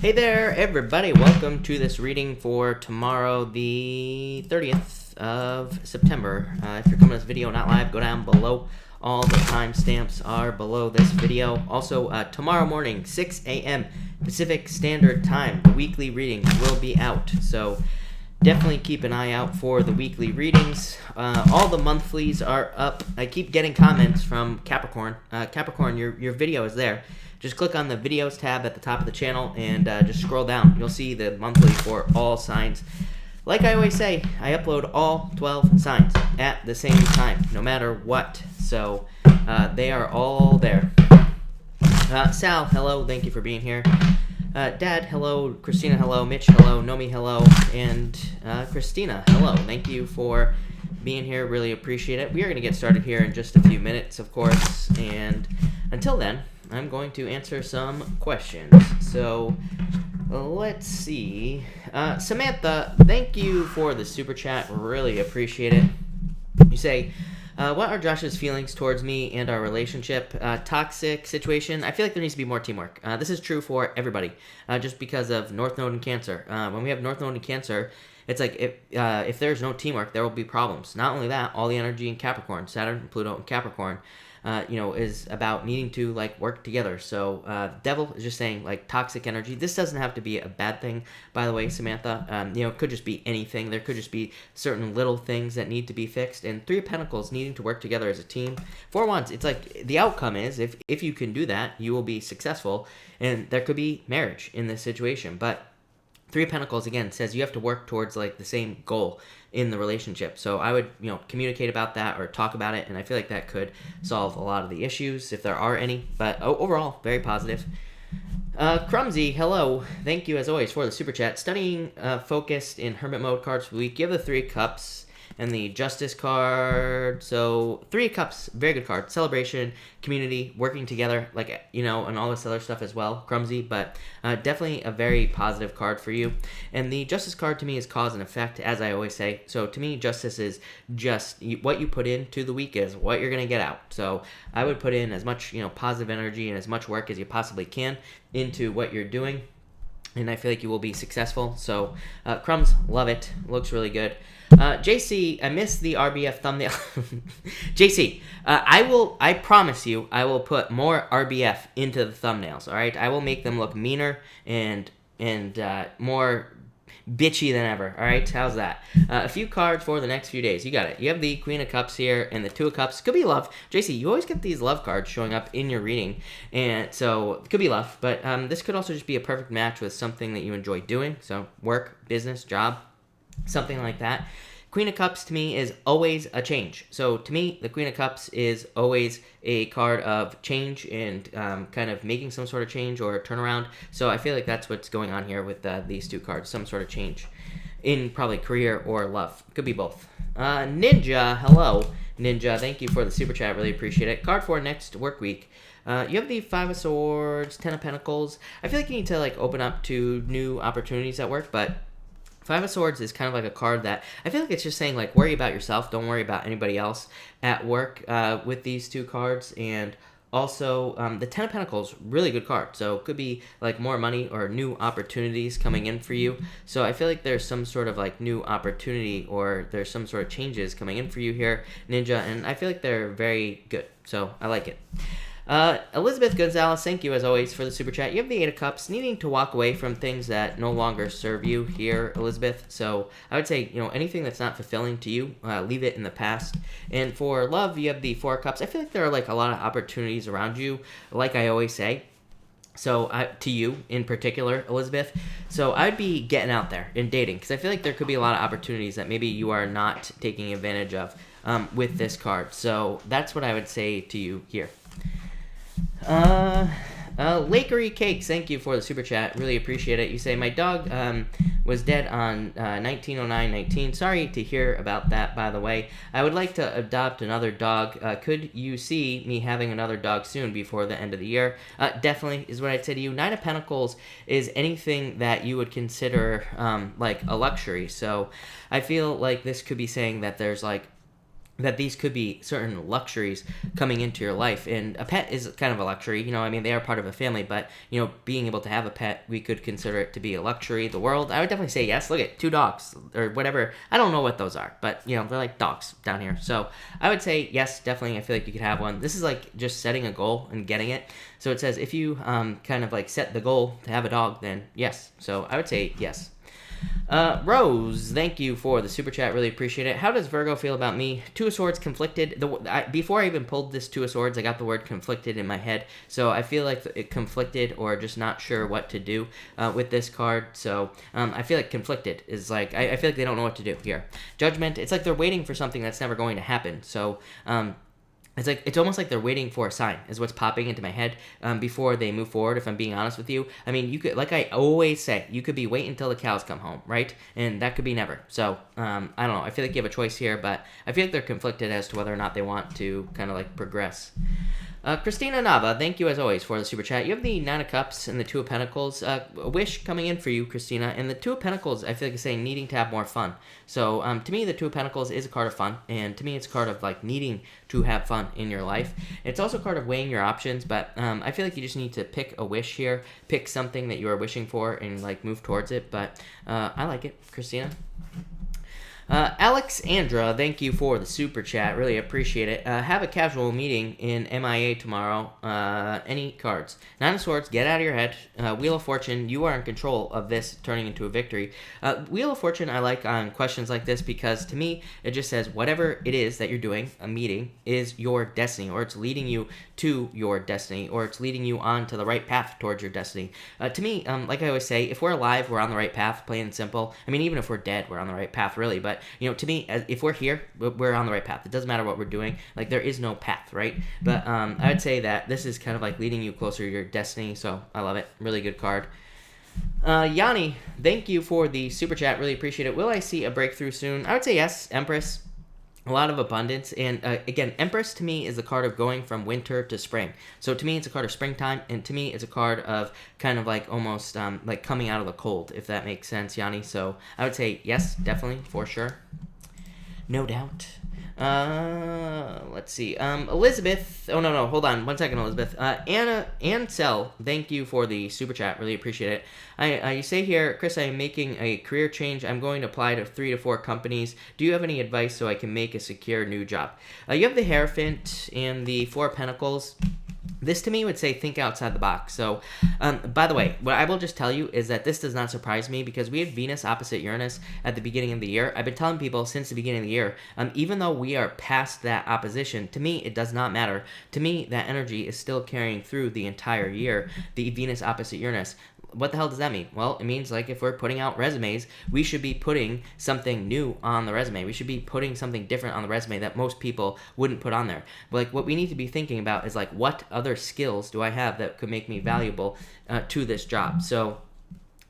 Hey there, everybody. Welcome to this reading for tomorrow, the 30th of September. If you're coming to this video not live, go down below. All the timestamps are below this video. Also, tomorrow morning, 6 a.m. Pacific Standard Time, the weekly readings will be out. So definitely keep an eye out for the weekly readings. All the monthlies are up. I keep getting comments from Capricorn. Capricorn, your video is there. Just click on the videos tab at the top of the channel and just scroll down. You'll see the monthly for all signs. Like I always say, I upload all 12 signs at the same time, no matter what. So they are all there. Sal, hello. Thank you for being here. Dad, hello. Christina, hello. Mitch, hello. Nomi, hello. And Christina, hello. Thank you for being here. Really appreciate it. We are going to get started here in just a few minutes, of course. And until then, I'm going to answer some questions. So let's see. Samantha, thank you for the super chat. Really appreciate it. You say, what are Josh's feelings towards me and our relationship? Toxic situation. I feel like there needs to be more teamwork. This is true for everybody, just because of North Node and Cancer. When we have North Node and Cancer, it's like if there's no teamwork, there will be problems. Not only that, all the energy in Capricorn, Saturn, Pluto, and Capricorn, is about needing to work together. So Devil is just saying toxic energy. This doesn't have to be a bad thing, by the way, Samantha. It could just be anything. There could just be certain little things that need to be fixed. And Three of Pentacles, needing to work together as a team. Four of Wands, it's like the outcome is if you can do that, you will be successful. And there could be marriage in this situation, but Three of Pentacles, again, says you have to work towards the same goal in the relationship. So I would, communicate about that or talk about it, and I feel like that could solve a lot of the issues if there are any. But overall, very positive. Crumsy, hello. Thank you, as always, for the super chat. Studying focused in Hermit Mode cards for the week. Give the Three of Cups and the Justice card. So Three of Cups, very good card. Celebration, community, working together, and all this other stuff as well, Crumsy, but definitely a very positive card for you. And the Justice card to me is cause and effect, as I always say. So to me, Justice is just what you put into the week is what you're going to get out. So I would put in as much, positive energy and as much work as you possibly can into what you're doing, and I feel like you will be successful. So Crumbs, love it. Looks really good. JC, I missed the RBF thumbnail. JC, I promise you, I will put more RBF into the thumbnails, all right? I will make them look meaner and more bitchy than ever, all right? How's that? A few cards for the next few days. You got it. You have the Queen of Cups here and the Two of Cups. Could be love. JC, you always get these love cards showing up in your reading, and so it could be love, but this could also just be a perfect match with something that you enjoy doing, so work, business, job, something like that. Queen of Cups to me is always a change. So to me, the Queen of Cups is always a card of change and kind of making some sort of change or turnaround. So I feel like that's what's going on here with these two cards, some sort of change in probably career or love. Could be both. Ninja, hello. Ninja, thank you for the super chat. Really appreciate it. Card for next work week. You have the Five of Swords, Ten of Pentacles. I feel like you need to open up to new opportunities at work, but Five of Swords is kind of like a card that I feel like it's just saying worry about yourself, don't worry about anybody else at work with these two cards. And also the Ten of Pentacles, really good card, so it could be more money or new opportunities coming in for you. So I feel like there's some sort of new opportunity or there's some sort of changes coming in for you here, Ninja, and I feel like they're very good, so I like it. Elizabeth Gonzalez, thank you as always for the super chat. You have the Eight of Cups, needing to walk away from things that no longer serve you here, Elizabeth. So I would say, anything that's not fulfilling to you, leave it in the past. And for love, you have the Four of Cups. I feel like there are a lot of opportunities around you, like I always say. So to you in particular, Elizabeth. So I'd be getting out there and dating, because I feel like there could be a lot of opportunities that maybe you are not taking advantage of with this card. So that's what I would say to you here. Lakery Cakes, thank you for the super chat. Really appreciate it. You say, my dog was dead on 1909-19. Sorry to hear about that, by the way. I would like to adopt another dog. Could you see me having another dog soon before the end of the year? Definitely is what I'd say to you. Nine of Pentacles is anything that you would consider a luxury. So I feel like this could be saying that there's that these could be certain luxuries coming into your life. And a pet is kind of a luxury, you know, I mean, they are part of a family, but, you know, being able to have a pet, we could consider it to be a luxury. The world, I would definitely say yes. Look at 2 dogs or whatever. I don't know what those are, but, you know, they're like dogs down here. So I would say yes, definitely. I feel like you could have one. This is like just setting a goal and getting it. So it says if you kind of like set the goal to have a dog, then yes. So I would say yes. Rose, thank you for the super chat. Really appreciate it. How does Virgo feel about me? 2 of Swords, conflicted. Before I even pulled this 2 of Swords, I got the word conflicted in my head. So I feel like it conflicted or just not sure what to do with this card. So I feel like conflicted is like, I feel like they don't know what to do here. Judgment, it's like they're waiting for something that's never going to happen. So it's almost like they're waiting for a sign is what's popping into my head before they move forward, if I'm being honest with you. I mean, you could, like I always say, you could be waiting until the cows come home, right? And that could be never. So, I don't know. I feel like you have a choice here, but I feel like they're conflicted as to whether or not they want to kind of like progress. Christina Nava, thank you as always for the super chat. You have the 9 of Cups and the 2 of Pentacles. A wish coming in for you, Christina. And the 2 of Pentacles, I feel like it's saying needing to have more fun. So to me, the 2 of Pentacles is a card of fun. And to me, it's a card of like needing to have fun in your life. It's also a card of weighing your options. But I feel like you just need to pick a wish here. Pick something that you are wishing for and like move towards it. But I like it, Christina. Alexandra, thank you for the super chat. Really appreciate it. Have a casual meeting in MIA tomorrow. Any cards? 9 of Swords, get out of your head. Wheel of Fortune, you are in control of this turning into a victory. Wheel of Fortune, I like on questions like this because to me, it just says whatever it is that you're doing, a meeting, is your destiny, or it's leading you to your destiny, or it's leading you on to the right path towards your destiny. To me, like I always say, if we're alive, we're on the right path, plain and simple. I mean, even if we're dead, we're on the right path, really. But, you know, to me, if we're here, we're on the right path. It doesn't matter what we're doing. Like, there is no path, right? But I would say that this is kind of like leading you closer to your destiny, so I love it. Really good card. Yanni, thank you for the super chat. Really appreciate it. Will I see a breakthrough soon? I would say yes. Empress. A lot of abundance, and again, Empress to me is the card of going from winter to spring. So to me, it's a card of springtime, and to me, it's a card of kind of like almost like coming out of the cold, if that makes sense, Yanni. So I would say yes, definitely, for sure. No doubt. Let's see. Elizabeth. Oh, no. Hold on. 1 second, Elizabeth. Anna Ansel, thank you for the super chat. Really appreciate it. You say here, Chris, I am making a career change. I'm going to apply to 3 to 4 companies. Do you have any advice so I can make a secure new job? You have the Hierophant and the 4 of Pentacles. This to me would say think outside the box. So, by the way, what I will just tell you is that this does not surprise me because we had Venus opposite Uranus at the beginning of the year. I've been telling people since the beginning of the year, even though we are past that opposition, to me, it does not matter. To me, that energy is still carrying through the entire year, the Venus opposite Uranus. What the hell does that mean? Well, it means like if we're putting out resumes, we should be putting something new on the resume. We should be putting something different on the resume that most people wouldn't put on there. But like what we need to be thinking about is like what other skills do I have that could make me valuable to this job? So,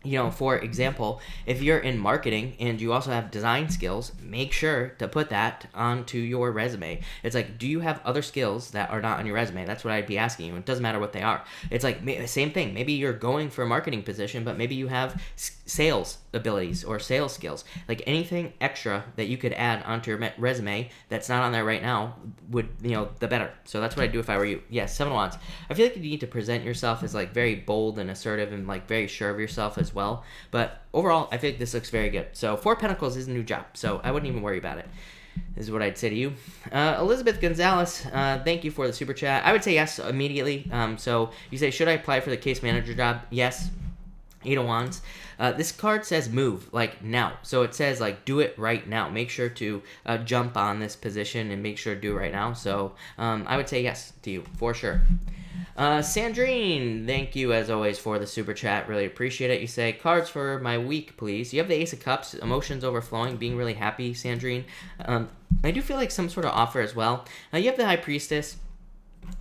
you know, for example, if you're in marketing and you also have design skills, make sure to put that onto your resume. It's like, do you have other skills that are not on your resume? That's what I'd be asking you. It doesn't matter what they are. It's like same thing. Maybe you're going for a marketing position, but maybe you have sales abilities or sales skills. Like anything extra that you could add onto your resume that's not on there right now would, you know, the better. So that's what I'd do if I were you. Yes, 7 of Wands. I feel like you need to present yourself as like very bold and assertive and like very sure of yourself as well. But overall, I feel like this looks very good. So 4 Pentacles is a new job, so I wouldn't even worry about it. This is what I'd say to you. Elizabeth Gonzalez, thank you for the super chat. I would say yes immediately. So you say, should I apply for the case manager job? Yes. 8 of Wands. This card says move, like now. So it says like do it right now. Make sure to jump on this position and make sure to do it right now. So I would say yes to you for sure. Sandrine, thank you as always for the super chat. Really appreciate it. You say cards for my week, please. You have the Ace of Cups, emotions overflowing, being really happy, Sandrine. I do feel like some sort of offer as well. You have the High Priestess.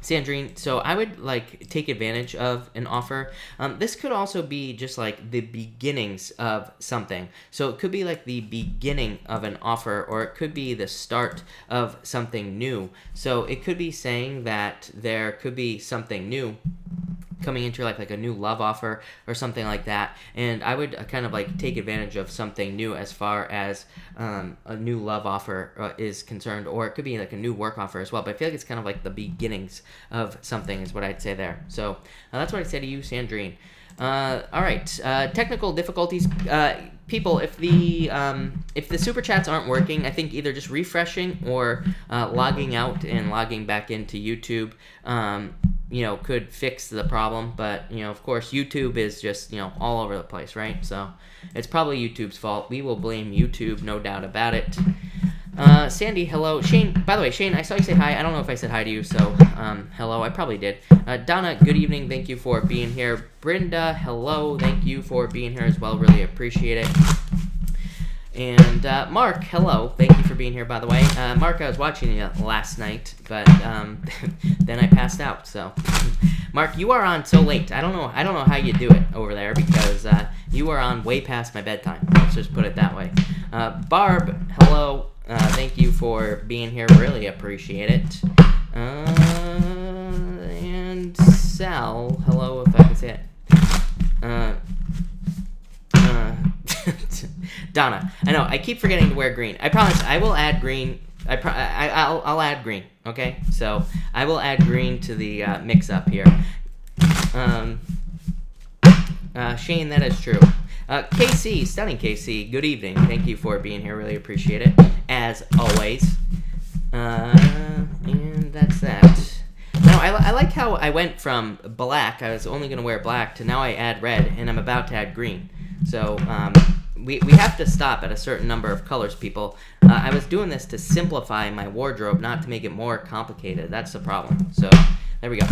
Sandrine, so I would like take advantage of an offer. This could also be just like the beginnings of something. So it could be like the beginning of an offer, or it could be the start of something new. So it could be saying that there could be something new coming into your life, like a new love offer or something like that. And I would kind of like take advantage of something new as far as a new love offer is concerned, or it could be like a new work offer as well. But I feel like it's kind of like the beginnings of something is what I'd say there. So that's what I'd say to you, Sandrine. All right, technical difficulties. People, if the super chats aren't working, I think either just refreshing or logging out and logging back into YouTube, could fix the problem. But of course, YouTube is just all over the place, right? So it's probably YouTube's fault. We will blame YouTube, no doubt about it. Sandy, hello. Shane, by the way, Shane, I saw you say hi. I don't know if I said hi to you, so hello. I probably did. Donna, good evening. Thank you for being here. Brenda, hello. Thank you for being here as well. Really appreciate it. And Mark, hello. Thank you for being here, by the way. Mark, I was watching you last night, but then I passed out. So, Mark, you are on so late. I don't know how you do it over there because you are on way past my bedtime. Let's just put it that way. Barb, hello. Thank you for being here. Really appreciate it. And Sal, hello, if I can say it. Donna, I know I keep forgetting to wear green. I promise I will add green. I'll add green. Okay, so I will add green to the mix-up here. Shane, that is true. KC, stunning KC, good evening. Thank you for being here. Really appreciate it, as always. And that's that. Now, I like how I went from black, I was only going to wear black, to now I add red, and I'm about to add green. So, we have to stop at a certain number of colors, people. I was doing this to simplify my wardrobe, not to make it more complicated. That's the problem. So, there we go.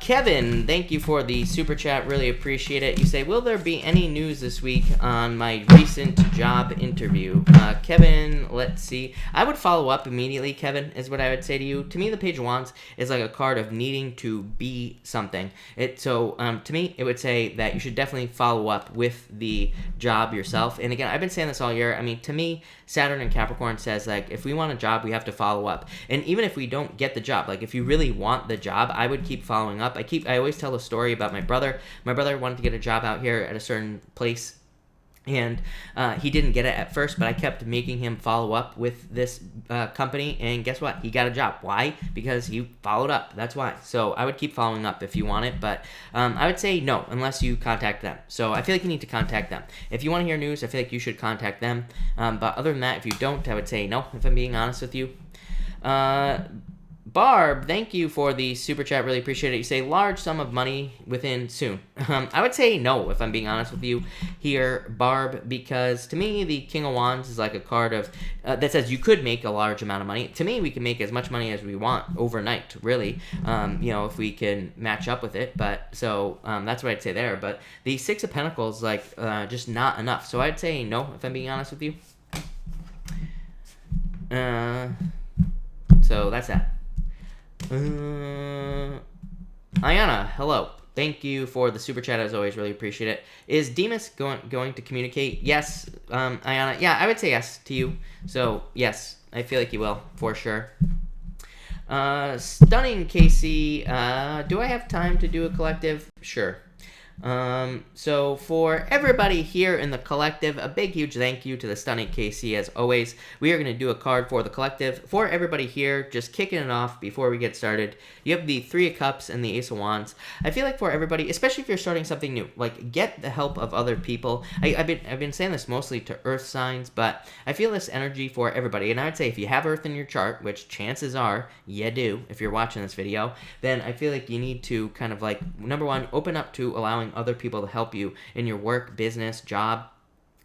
Kevin, thank you for the super chat. Really appreciate it. You say, will there be any news this week on my recent job interview? Kevin, let's see. I would follow up immediately, Kevin, is what I would say to you. To me, the Page of Wands is like a card of needing to be something. So to me, it would say that you should definitely follow up with the job yourself. And again, I've been saying this all year. I mean, to me, Saturn and Capricorn says, like, if we want a job, we have to follow up. And even if we don't get the job, like, if you really want the job, I would keep following up. I always tell a story about my brother. My brother wanted to get a job out here at a certain place, and he didn't get it at first, but I kept making him follow up with this company, and guess what? He got a job. Why? Because he followed up. That's why. So I would keep following up if you want it, but I would say no, unless you contact them. So I feel like you need to contact them. If you want to hear news, I feel like you should contact them, but other than that, if you don't, I would say no, if I'm being honest with you. Barb, thank you for the super chat. Really appreciate it. You say large sum of money within soon. I would say no, if I'm being honest with you here, Barb, because to me, the King of Wands is like a card of that says you could make a large amount of money. To me, we can make as much money as we want overnight, really, if we can match up with it. But so that's what I'd say there. But the Six of Pentacles, like, just not enough. So I'd say no, if I'm being honest with you. So that's that. Ayana, hello. Thank you for the super chat, as always. Really appreciate it. Is Demas going to communicate? Yes, Ayana. Yeah, I would say yes to you. So, yes, I feel like he will, for sure. Stunning Casey. Do I have time to do a collective? Sure. So for everybody here in the collective, a big huge thank you to the Stunning KC. As always, we are going to do a card for the collective. For everybody here, just kicking it off before we get started, you have the Three of Cups and the Ace of Wands. I feel like for everybody, especially if you're starting something new, like, get the help of other people. I've been saying this mostly to earth signs, but I feel this energy for everybody. And I would say if you have earth in your chart, which chances are you do if you're watching this video, then I feel like you need to kind of, like, number one, open up to allowing other people to help you in your work, business, job,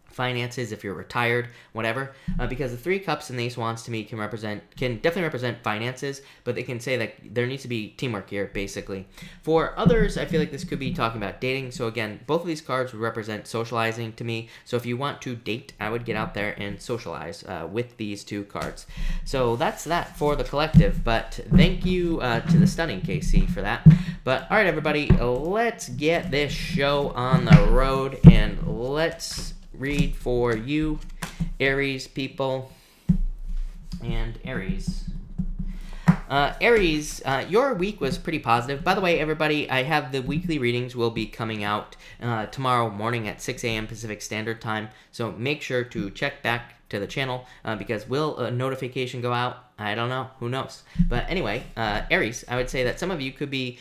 finances, if you're retired, whatever, because the Three Cups and the Ace of Wands to me can definitely represent finances, but they can say that there needs to be teamwork here, basically. For others, I feel like this could be talking about dating. So again, both of these cards would represent socializing to me. So if you want to date, I would get out there and socialize with these two cards. So that's that for the collective, but thank you to the Stunning KC for that. But all right, everybody, let's get this show on the road, and let's read for you, Aries people, and Aries. Aries, your week was pretty positive. By the way, everybody, I have the weekly readings will be coming out tomorrow morning at 6 a.m. Pacific Standard Time. So make sure to check back to the channel because will a notification go out? I don't know. Who knows? But anyway, Aries, I would say that some of you could be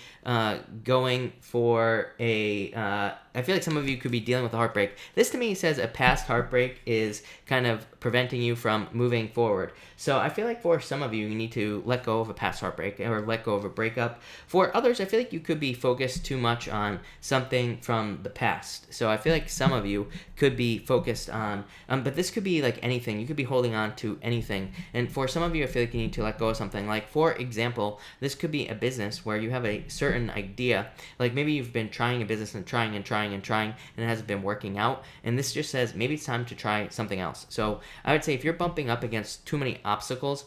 going for a... I feel like some of you could be dealing with a heartbreak. This to me says a past heartbreak is kind of preventing you from moving forward. So I feel like for some of you, you need to let go of a past heartbreak or let go of a breakup. For others, I feel like you could be focused too much on something from the past. So I feel like some of you could be focused on... but this could be like anything. You could be holding on to anything. And for some of you, I feel like you need to let go of something. Like, for example, this could be a business where you have a certain idea. Like, maybe you've been trying a business and trying, and it hasn't been working out. And this just says maybe it's time to try something else. So I would say if you're bumping up against too many obstacles,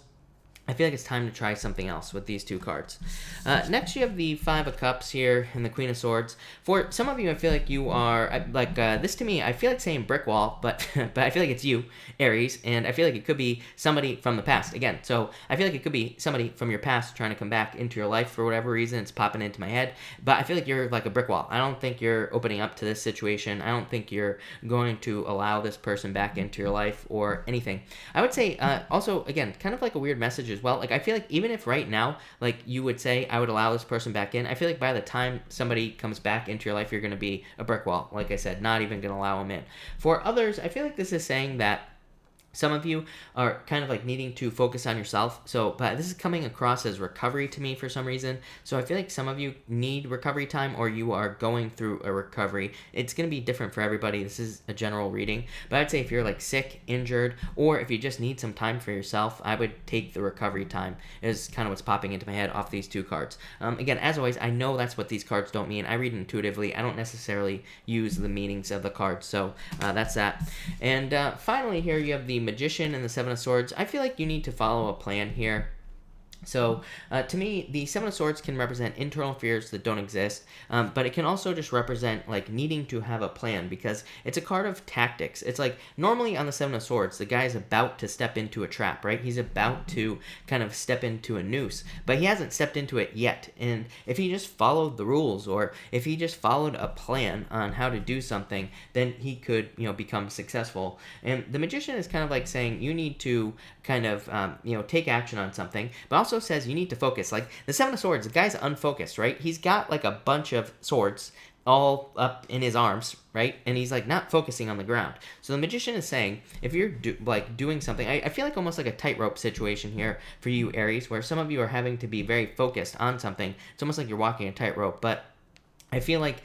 I feel like it's time to try something else with these two cards. Next, you have the Five of Cups here and the Queen of Swords. For some of you, I feel like you are, like, this to me, I feel like saying brick wall, but I feel like it's you, Aries, and I feel like it could be somebody from the past. Again, so I feel like it could be somebody from your past trying to come back into your life for whatever reason. It's popping into my head, but I feel like you're like a brick wall. I don't think you're opening up to this situation. I don't think you're going to allow this person back into your life or anything. I would say, also, again, kind of like a weird message as well. Like, I feel like even if right now, like, you would say, I would allow this person back in, I feel like by the time somebody comes back into your life, you're going to be a brick wall. Like I said, not even going to allow them in. For others, I feel like this is saying that some of you are kind of like needing to focus on yourself. So, but this is coming across as recovery to me for some reason. So I feel like some of you need recovery time or you are going through a recovery. It's going to be different for everybody. This is a general reading. But I'd say if you're like sick, injured, or if you just need some time for yourself, I would take the recovery time is kind of what's popping into my head off these two cards. Again, as always, I know that's what these cards don't mean. I read intuitively. I don't necessarily use the meanings of the cards. So that's that. And finally here you have the Magician and the Seven of Swords. I feel like you need to follow a plan here. So, to me, the Seven of Swords can represent internal fears that don't exist, but it can also just represent, like, needing to have a plan, because it's a card of tactics. It's like, normally on the Seven of Swords, the guy's about to step into a trap, right? He's about to kind of step into a noose, but he hasn't stepped into it yet, and if he just followed the rules, or if he just followed a plan on how to do something, then he could, you know, become successful. And the Magician is kind of like saying, you need to kind of, you know, take action on something, but also says you need to focus. Like the Seven of Swords, the guy's unfocused, right? He's got like a bunch of swords all up in his arms, right? And he's like not focusing on the ground. So the Magician is saying, if you're doing something, I feel like almost like a tightrope situation here for you, Aries, where some of you are having to be very focused on something. It's almost like you're walking a tightrope, but I feel like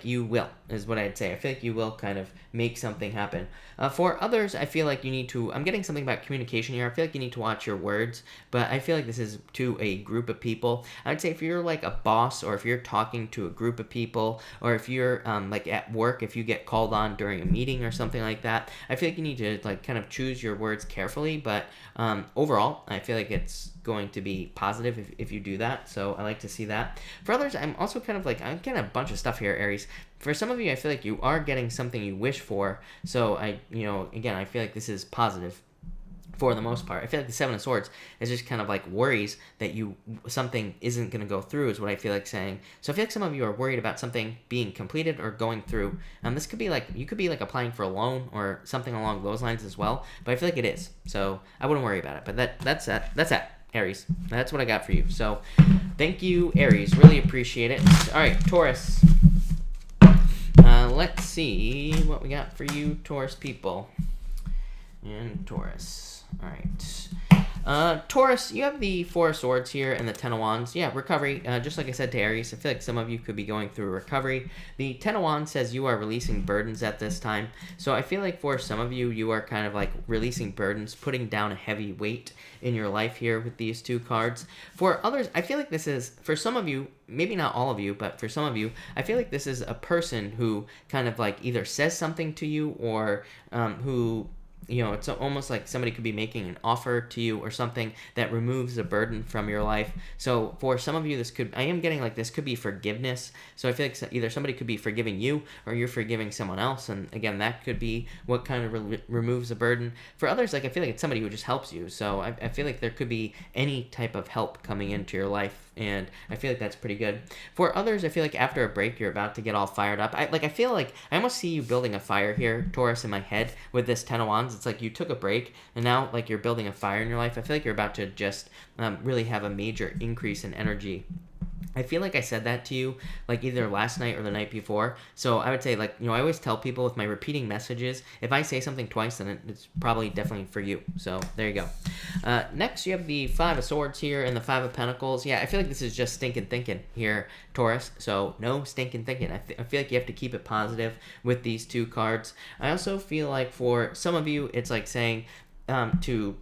you will, is what I'd say. I feel like you will kind of make something happen. For others, I feel like you need to, I'm getting something about communication here. I feel like you need to watch your words, but I feel like this is to a group of people. I would say if you're like a boss, or if you're talking to a group of people, or if you're like at work, if you get called on during a meeting or something like that, I feel like you need to like kind of choose your words carefully, but overall, I feel like it's going to be positive if you do that, so I like to see that. For others, I'm also kind of like, I'm getting a bunch of stuff here, Aries. For some of you, I feel like you are getting something you wish for, so again, I feel like this is positive for the most part. I feel like the Seven of Swords is just kind of like worries that something isn't going to go through, is what I feel like saying. So I feel like some of you are worried about something being completed or going through. This could be like, you could be like applying for a loan or something along those lines as well, but I feel like it is. So I wouldn't worry about it, but that's that. Aries, that's what I got for you. So thank you, Aries, really appreciate it. All right, Taurus, let's see what we got for you, Taurus people. And Taurus, all right. Taurus, you have the Four of Swords here and the Ten of Wands. Yeah, recovery. Just like I said to Aries, I feel like some of you could be going through recovery. The Ten of Wands says you are releasing burdens at this time. So I feel like for some of you, you are kind of like releasing burdens, putting down a heavy weight in your life here with these two cards. For others, I feel like this is, for some of you, maybe not all of you, but for some of you, I feel like this is a person who kind of like either says something to you or who you know, it's almost like somebody could be making an offer to you or something that removes a burden from your life. So for some of you, I am getting like this could be forgiveness. So I feel like either somebody could be forgiving you or you're forgiving someone else. And again, that could be what kind of removes a burden. For others, like I feel like it's somebody who just helps you. So I feel like there could be any type of help coming into your life, and I feel like that's pretty good. For others, I feel like after a break, you're about to get all fired up. I feel like I almost see you building a fire here, Taurus, in my head with this 10 of Wands. It's like you took a break, and now like you're building a fire in your life. I feel like you're about to just really have a major increase in energy. I feel like I said that to you like either last night or the night before. So I would say, like, you know, I always tell people with my repeating messages, if I say something twice, then it's probably definitely for you. So there you go. Next, you have the 5 of Swords here and the 5 of Pentacles. Yeah, I feel like this is just stinking thinking here, Taurus. So no stinking thinking. I feel like you have to keep it positive with these 2 cards. I also feel like for some of you, it's like saying to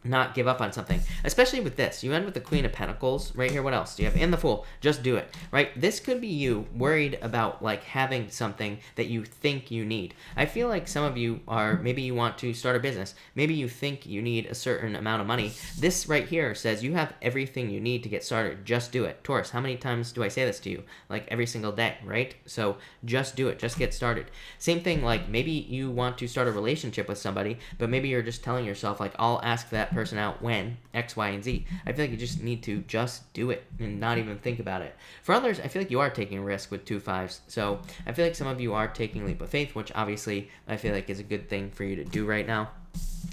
not give up on something, especially with this. You end with the Queen of Pentacles right here. What else do you have? And the Fool. Just do it, right? This could be you worried about like having something that you think you need. I feel like some of you are, maybe you want to start a business. Maybe you think you need a certain amount of money. This right here says you have everything you need to get started. Just do it. Taurus, how many times do I say this to you? Like every single day, right? So just do it. Just get started. Same thing, like maybe you want to start a relationship with somebody, but maybe you're just telling yourself like, I'll ask that person out when X, Y, and Z. I feel like you just need to just do it and not even think about it. For others, I feel like you are taking a risk with 2 5s. So I feel like some of you are taking a leap of faith, which obviously I feel like is a good thing for you to do right now.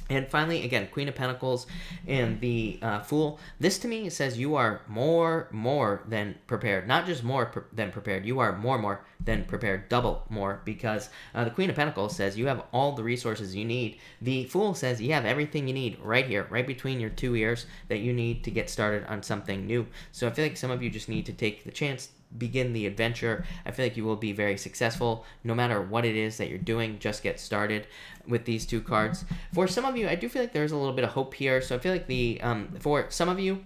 And finally, again, Queen of Pentacles and the Fool. This to me says you are more than prepared. Not just more than prepared. You are more than prepared. Double more, because the Queen of Pentacles says you have all the resources you need. The Fool says you have everything you need right here, right between your 2 ears, that you need to get started on something new. So I feel like some of you just need to take the chance, begin the adventure. I feel like you will be very successful no matter what it is that you're doing. Just get started with these 2 cards. For some of you, I do feel like there's a little bit of hope here. So I feel like for some of you,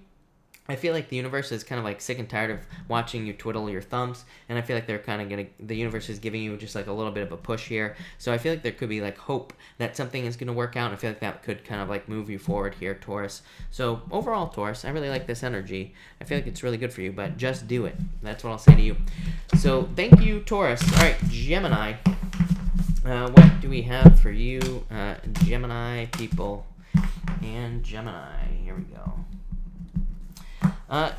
I feel like the universe is kind of like sick and tired of watching you twiddle your thumbs, and I feel like they're kind of the universe is giving you just like a little bit of a push here. So I feel like there could be like hope that something is going to work out, and I feel like that could kind of like move you forward here, Taurus. So overall, Taurus, I really like this energy. I feel like it's really good for you, but just do it. That's what I'll say to you. So thank you, Taurus. All right, Gemini. What do we have for you, Gemini people? And Gemini, here we go.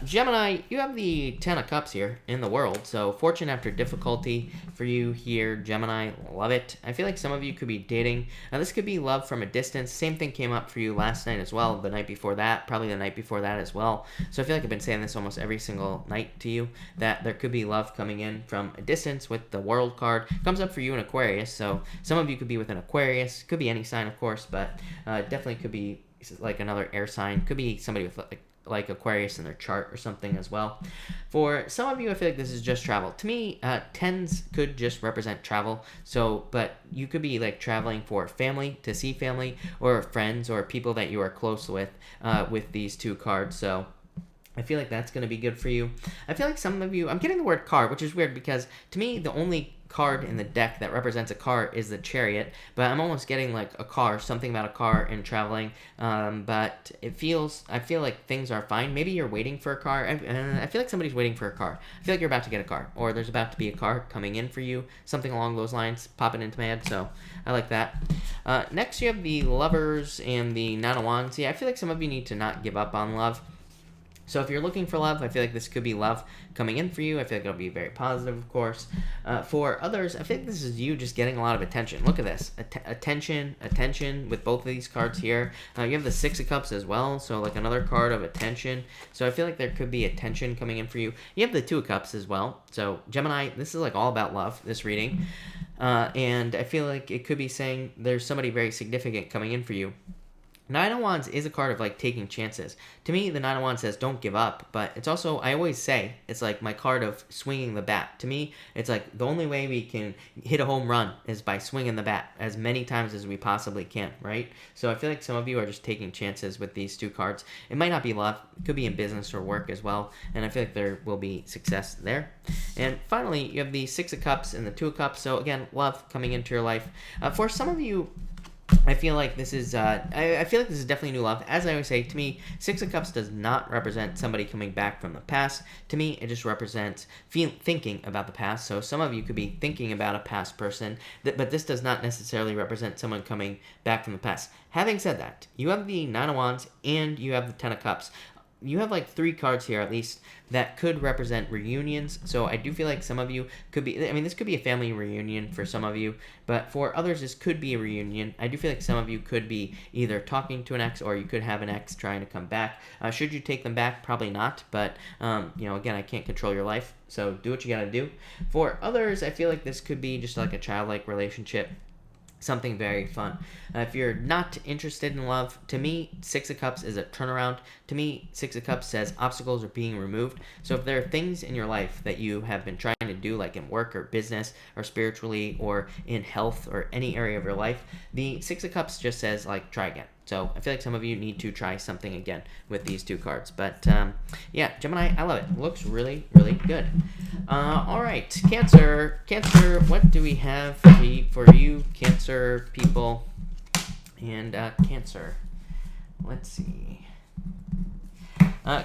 Gemini, you have the 10 of Cups here in the World, so fortune after difficulty for you here, Gemini. Love it. I feel like some of you could be dating. Now, this could be love from a distance. Same thing came up for you last night as well, the night before that, probably the night before that as well. So I feel like I've been saying this almost every single night to you, that there could be love coming in from a distance with the World card. Comes up for you in Aquarius, so some of you could be with an Aquarius. Could be any sign, of course, but definitely could be like another air sign. Could be somebody with like Aquarius in their chart or something as well. For some of you, I feel like this is just travel. To me, 10s could just represent travel. So, but you could be like traveling for family, to see family, or friends, or people that you are close with these 2 cards. So I feel like that's going to be good for you. I feel like some of you, I'm getting the word car, which is weird because to me, the only card in the deck that represents a car is the Chariot, but I'm almost getting like a car, something about a car and traveling, but I feel like things are fine. Maybe you're waiting for a car. I feel like somebody's waiting for a car. I feel like you're about to get a car, or there's about to be a car coming in for you, something along those lines popping into my head, so I like that. Next, you have the Lovers and the 9 of Wands. Yeah, I feel like some of you need to not give up on love. So if you're looking for love, I feel like this could be love coming in for you. I feel like it'll be very positive, of course. For others, I think this is you just getting a lot of attention. Look at this. Attention with both of these cards here. You have the 6 of Cups as well, so like another card of attention. So I feel like there could be attention coming in for you. You have the 2 of Cups as well. So Gemini, this is like all about love, this reading. And I feel like it could be saying there's somebody very significant coming in for you. 9 of Wands is a card of like taking chances. To me, the 9 of Wands says don't give up, but it's also, I always say, it's like my card of swinging the bat. To me, it's like the only way we can hit a home run is by swinging the bat as many times as we possibly can, right? So I feel like some of you are just taking chances with these 2 cards. It might not be love, it could be in business or work as well, and I feel like there will be success there. And finally, you have the 6 of Cups and the 2 of Cups. So again, love coming into your life. For some of you, I feel like this is I feel like this is definitely new love. As I always say, to me, Six of Cups does not represent somebody coming back from the past. To me, it just represents thinking about the past. So some of you could be thinking about a past person, but this does not necessarily represent someone coming back from the past. Having said that, you have the Nine of Wands and you have the Ten of Cups. You have like 3 cards here at least that could represent reunions. So I do feel like some of you could be, I mean, this could be a family reunion for some of you, but for others, this could be a reunion. I do feel like some of you could be either talking to an ex or you could have an ex trying to come back. Should you take them back? Probably not, but, you know, again, I can't control your life, so do what you gotta do. For others, I feel like this could be just like a childlike relationship. Something very fun. If you're not interested in love, to me, Six of Cups is a turnaround. To me, Six of Cups says obstacles are being removed. So if there are things in your life that you have been trying to do, like in work or business or spiritually or in health or any area of your life, the Six of Cups just says, like, try again. So I feel like some of you need to try something again with these 2 cards. But yeah, Gemini, I love it. Looks really, really good. All right, Cancer. Cancer, what do we have for you, Cancer people? And Cancer, let's see.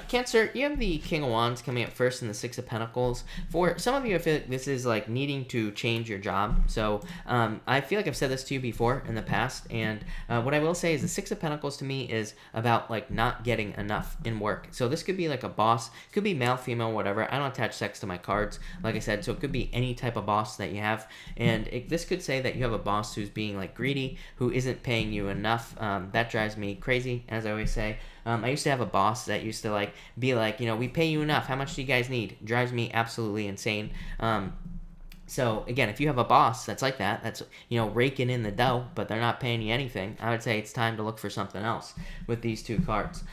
Cancer, you have the King of Wands coming up first and the Six of Pentacles. For some of you, I feel like this is like needing to change your job. So I feel like I've said this to you before in the past. And what I will say is the Six of Pentacles to me is about like not getting enough in work. So this could be like a boss, could be male, female, whatever. I don't attach sex to my cards, like I said. So it could be any type of boss that you have. And this could say that you have a boss who's being like greedy, who isn't paying you enough. That drives me crazy, as I always say. I used to have a boss that used to like be like, you know, we pay you enough. How much do you guys need? Drives me absolutely insane. So again, if you have a boss that's like that, that's, you know, raking in the dough, but they're not paying you anything, I would say it's time to look for something else with these 2 cards.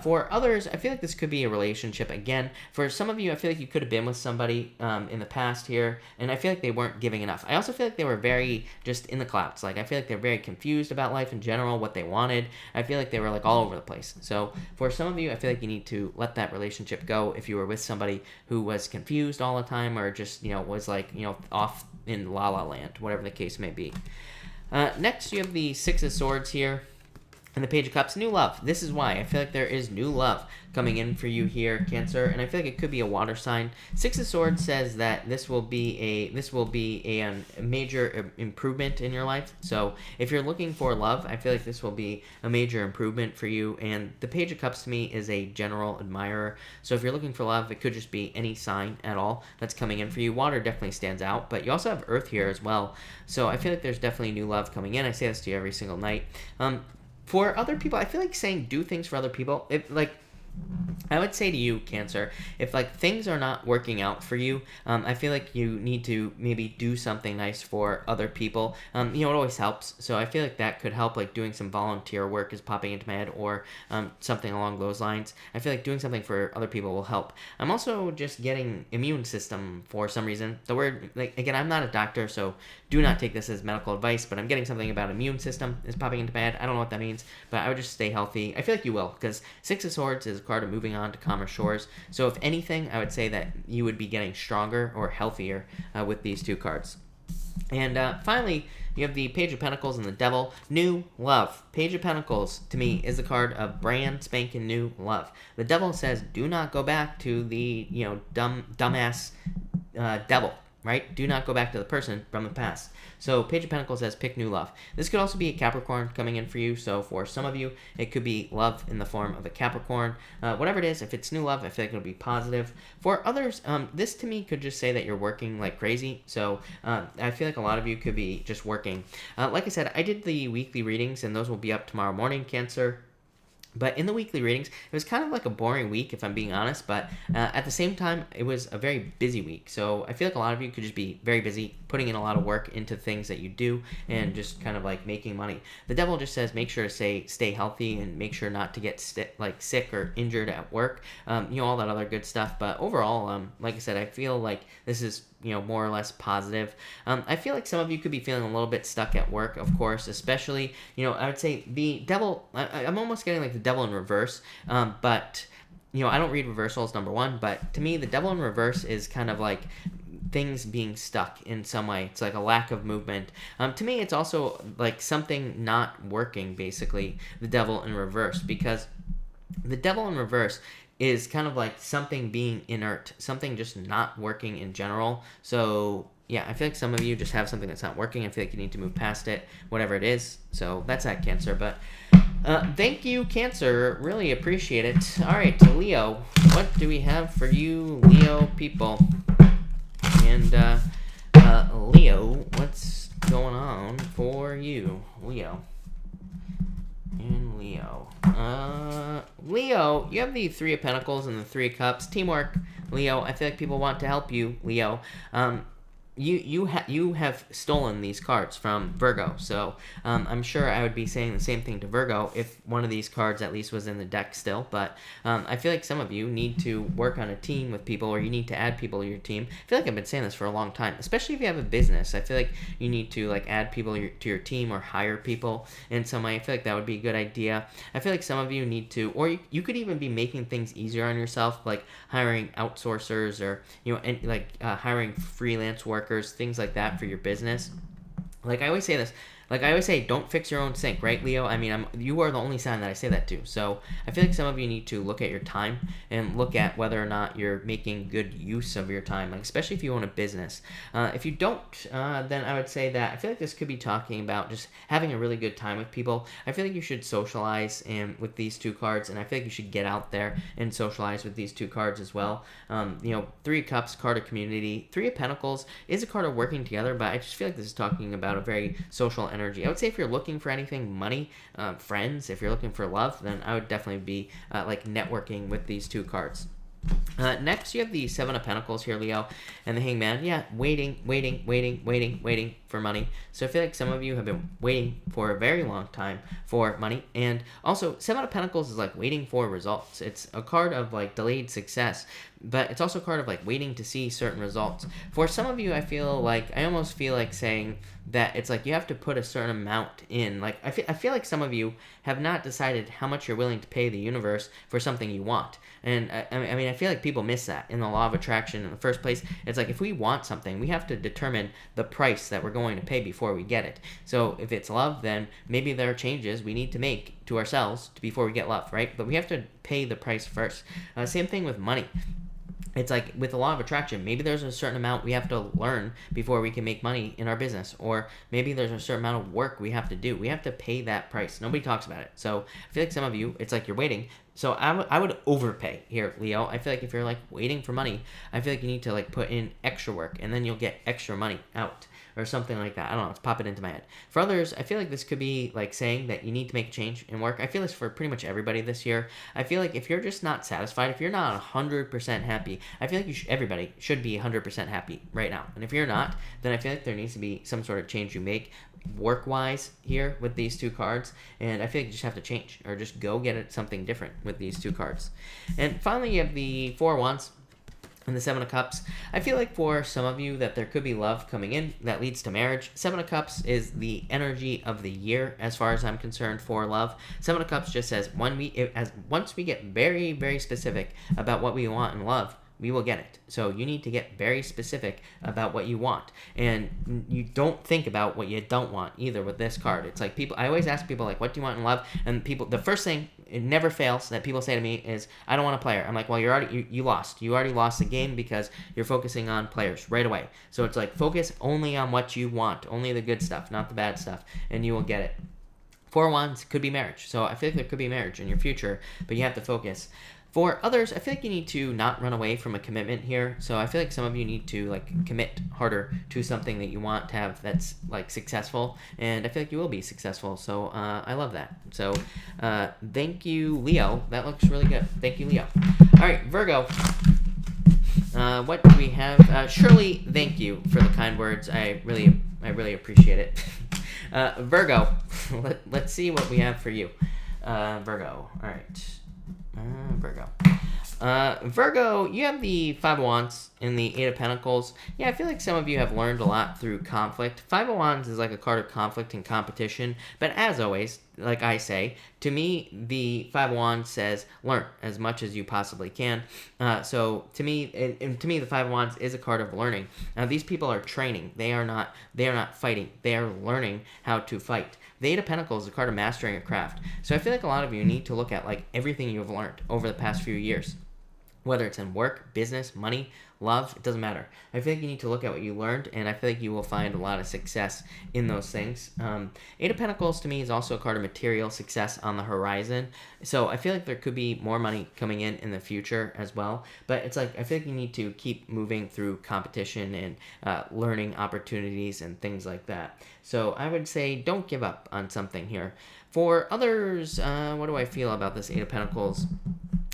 For others, I feel like this could be a relationship again. For some of you, I feel like you could have been with somebody in the past here, and I feel like they weren't giving enough. I also feel like they were very just in the clouds. Like, I feel like they're very confused about life in general, what they wanted. I feel like they were like all over the place. So for some of you, I feel like you need to let that relationship go if you were with somebody who was confused all the time or just, you know, was like, you know, off in La La Land, whatever the case may be. Next, you have the Six of Swords here and the Page of Cups. New love. This is why I feel like there is new love coming in for you here, Cancer, and I feel like it could be a water sign. Six of Swords says that this will be a major improvement in your life. So if you're looking for love, I feel like this will be a major improvement for you. And the Page of Cups to me is a general admirer. So if you're looking for love, it could just be any sign at all that's coming in for you. Water definitely stands out, but you also have Earth here as well. So I feel like there's definitely new love coming in. I say this to you every single night. For other people, I feel like saying do things for other people. I would say to you, Cancer, if like things are not working out for you, I feel like you need to maybe do something nice for other people. You know, it always helps. So I feel like that could help, like doing some volunteer work is popping into my head, or something along those lines. I feel like doing something for other people will help. I'm also just getting immune system for some reason. The word, like, again, I'm not a doctor, so do not take this as medical advice, but I'm getting something about immune system is popping into my head. I don't know what that means, but I would just stay healthy. I feel like you will, because Six of Swords is a card of moving on to calmer shores. So if anything, I would say that you would be getting stronger or healthier with these 2 cards. And finally, you have the Page of Pentacles and the Devil. New love. Page of Pentacles, to me, is a card of brand spanking new love. The Devil says, do not go back to the, you know, dumbass devil. Right? Do not go back to the person from the past. So Page of Pentacles says pick new love. This could also be a Capricorn coming in for you. So for some of you, it could be love in the form of a Capricorn. Whatever it is, if it's new love, I feel like it'll be positive. For others, this to me could just say that you're working like crazy. So I feel like a lot of you could be just working. Like I said, I did the weekly readings, and those will be up tomorrow morning, Cancer. But in the weekly readings, it was kind of like a boring week, if I'm being honest. But at the same time, it was a very busy week. So I feel like a lot of you could just be very busy, putting in a lot of work into things that you do, and just kind of like making money. The Devil just says make sure to stay healthy and make sure not to get sick or injured at work. You know, all that other good stuff. But overall, like I said, I feel like this is, you know, more or less positive. I feel like some of you could be feeling a little bit stuck at work, of course, especially, you know, I would say the Devil, I'm almost getting like the Devil in reverse, but, you know, I don't read reversals, number one, but to me, the Devil in reverse is kind of like things being stuck in some way. It's like a lack of movement. To me, it's also like something not working, basically, the devil in reverse, because the devil in reverse is kind of like something being inert, something just not working in general. So yeah, I feel like some of you just have something that's not working. I feel like you need to move past it, whatever it is. So that's that, Cancer. But thank you, Cancer. Really appreciate it. All right, Leo, what do we have for you, Leo people? And Leo, what's going on for you, Leo? And Leo. Leo, you have the Three of Pentacles and the Three of Cups. Teamwork, Leo. I feel like people want to help you, Leo. You have stolen these cards from Virgo, so I'm sure I would be saying the same thing to Virgo if one of these cards at least was in the deck still. But I feel like some of you need to work on a team with people, or you need to add people to your team. I feel like I've been saying this for a long time, especially if you have a business. I feel like you need to like add people to your team or hire people in some way. I feel like that would be a good idea. I feel like some of you need to, or you could even be making things easier on yourself, like hiring outsourcers, or hiring freelance workers, things like that for your business. Like I always say this, like I always say, don't fix your own sink, right, Leo? I mean, you are the only sign that I say that to. So I feel like some of you need to look at your time and look at whether or not you're making good use of your time, like especially if you own a business. If you don't, then I would say that I feel like this could be talking about just having a really good time with people. I feel like you should socialize with these two cards, and I feel like you should get out there and socialize with these two cards as well. Three of Cups, card of community. Three of Pentacles is a card of working together, but I just feel like this is talking about a very social energy. I would say if you're looking for anything, money, friends, if you're looking for love, then I would definitely be like networking with these two cards. Next, you have the Seven of Pentacles here, Leo, and the Hangman. Yeah, waiting for money. So I feel like some of you have been waiting for a very long time for money. And also, Seven of Pentacles is like waiting for results. It's a card of like delayed success, but it's also a card of like waiting to see certain results. For some of you, I almost feel like saying that it's like you have to put a certain amount in. Like I feel like some of you have not decided how much you're willing to pay the universe for something you want. And I mean, I feel like people miss that in the law of attraction in the first place. It's like if we want something, we have to determine the price that we're going to pay before we get it. So if it's love, then maybe there are changes we need to make to ourselves before we get love, right? But we have to pay the price first. Same thing with money. It's like with the law of attraction, maybe there's a certain amount we have to learn before we can make money in our business, or maybe there's a certain amount of work we have to do. We have to pay that price. Nobody talks about it. So I feel like some of you, it's like you're waiting. So I would overpay here, Leo. I feel like if you're like waiting for money, I feel like you need to like put in extra work, and then you'll get extra money out, or something like that. I don't know. Let's pop it into my head. For others, I feel like this could be like saying that you need to make a change in work. I feel this for pretty much everybody this year. I feel like if you're just not satisfied, if you're not 100% happy, I feel like everybody should be 100% happy right now. And if you're not, then I feel like there needs to be some sort of change you make work-wise here with these two cards, and I feel like you just have to change, or just go get it something different with these two cards. And finally, you have the Four of Wands and the Seven of Cups. I feel like for some of you that there could be love coming in that leads to marriage. Seven of Cups is the energy of the year as far as I'm concerned for love. Seven of Cups just says once we get very, very specific about what we want in love, we will get it. So you need to get very specific about what you want. And you don't think about what you don't want either with this card. It's like I always ask people, like, what do you want in love? And the first thing, it never fails, that people say to me is, I don't want a player. I'm like, well, you lost. You already lost the game because you're focusing on players right away. So it's like, focus only on what you want, only the good stuff, not the bad stuff, and you will get it. Four of Wands could be marriage. So I feel like there could be marriage in your future, but you have to focus. For others, I feel like you need to not run away from a commitment here. So I feel like some of you need to like commit harder to something that you want to have that's like successful, and I feel like you will be successful. So I love that. So thank you, Leo. That looks really good. Thank you, Leo. All right, Virgo. What do we have? Shirley, thank you for the kind words. I really appreciate it. Virgo, let's see what we have for you. Virgo. All right. Virgo. Virgo, you have the Five of Wands in the Eight of Pentacles, yeah, I feel like some of you have learned a lot through conflict. Five of Wands is like a card of conflict and competition, but as always, like I say, to me, the Five of Wands says learn as much as you possibly can. So to me, the Five of Wands is a card of learning. Now, these people are training. They are not fighting. They are learning how to fight. The Eight of Pentacles is a card of mastering a craft. So I feel like a lot of you need to look at like everything you've learned over the past few years. Whether it's in work, business, money, love, it doesn't matter. I feel like you need to look at what you learned, and I feel like you will find a lot of success in those things. Eight of Pentacles to me is also a card of material success on the horizon. So I feel like there could be more money coming in the future as well. But it's like I feel like you need to keep moving through competition and learning opportunities and things like that. So I would say don't give up on something here. For others, what do I feel about this Eight of Pentacles?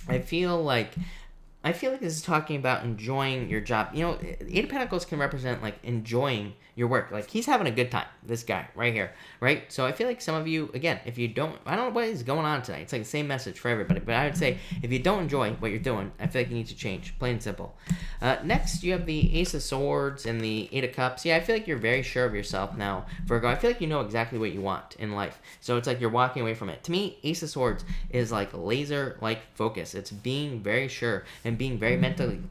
I feel like this is talking about enjoying your job. You know, Eight of Pentacles can represent, like, enjoying your work. Like, he's having a good time, this guy right here, right? So I feel like some of you, again, if you don't, I don't know what is going on tonight. It's like the same message for everybody. But I would say if you don't enjoy what you're doing, I feel like you need to change, plain and simple. Next, you have the Ace of Swords and the Eight of Cups. Yeah, I feel like you're very sure of yourself now, Virgo. I feel like you know exactly what you want in life. So it's like you're walking away from it. To me, Ace of Swords is like laser-like focus. It's being very sure and being very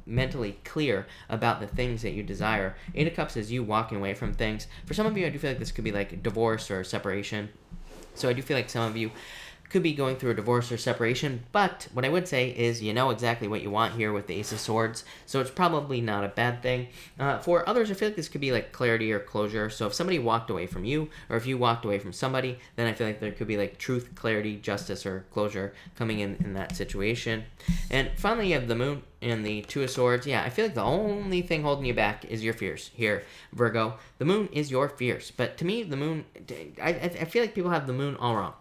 mentally clear about the things that you desire. Eight of Cups is you walking away from things. For some of you, I do feel like this could be like divorce or separation. So I do feel like some of you could be going through a divorce or separation, but what I would say is you know exactly what you want here with the Ace of Swords, so it's probably not a bad thing. For others, I feel like this could be like clarity or closure. So if somebody walked away from you, or if you walked away from somebody, then I feel like there could be like truth, clarity, justice, or closure coming in that situation. And finally, you have the Moon and the Two of Swords. Yeah, I feel like the only thing holding you back is your fears here, Virgo. The Moon is your fears, but to me, the Moon, I feel like people have the Moon all wrong.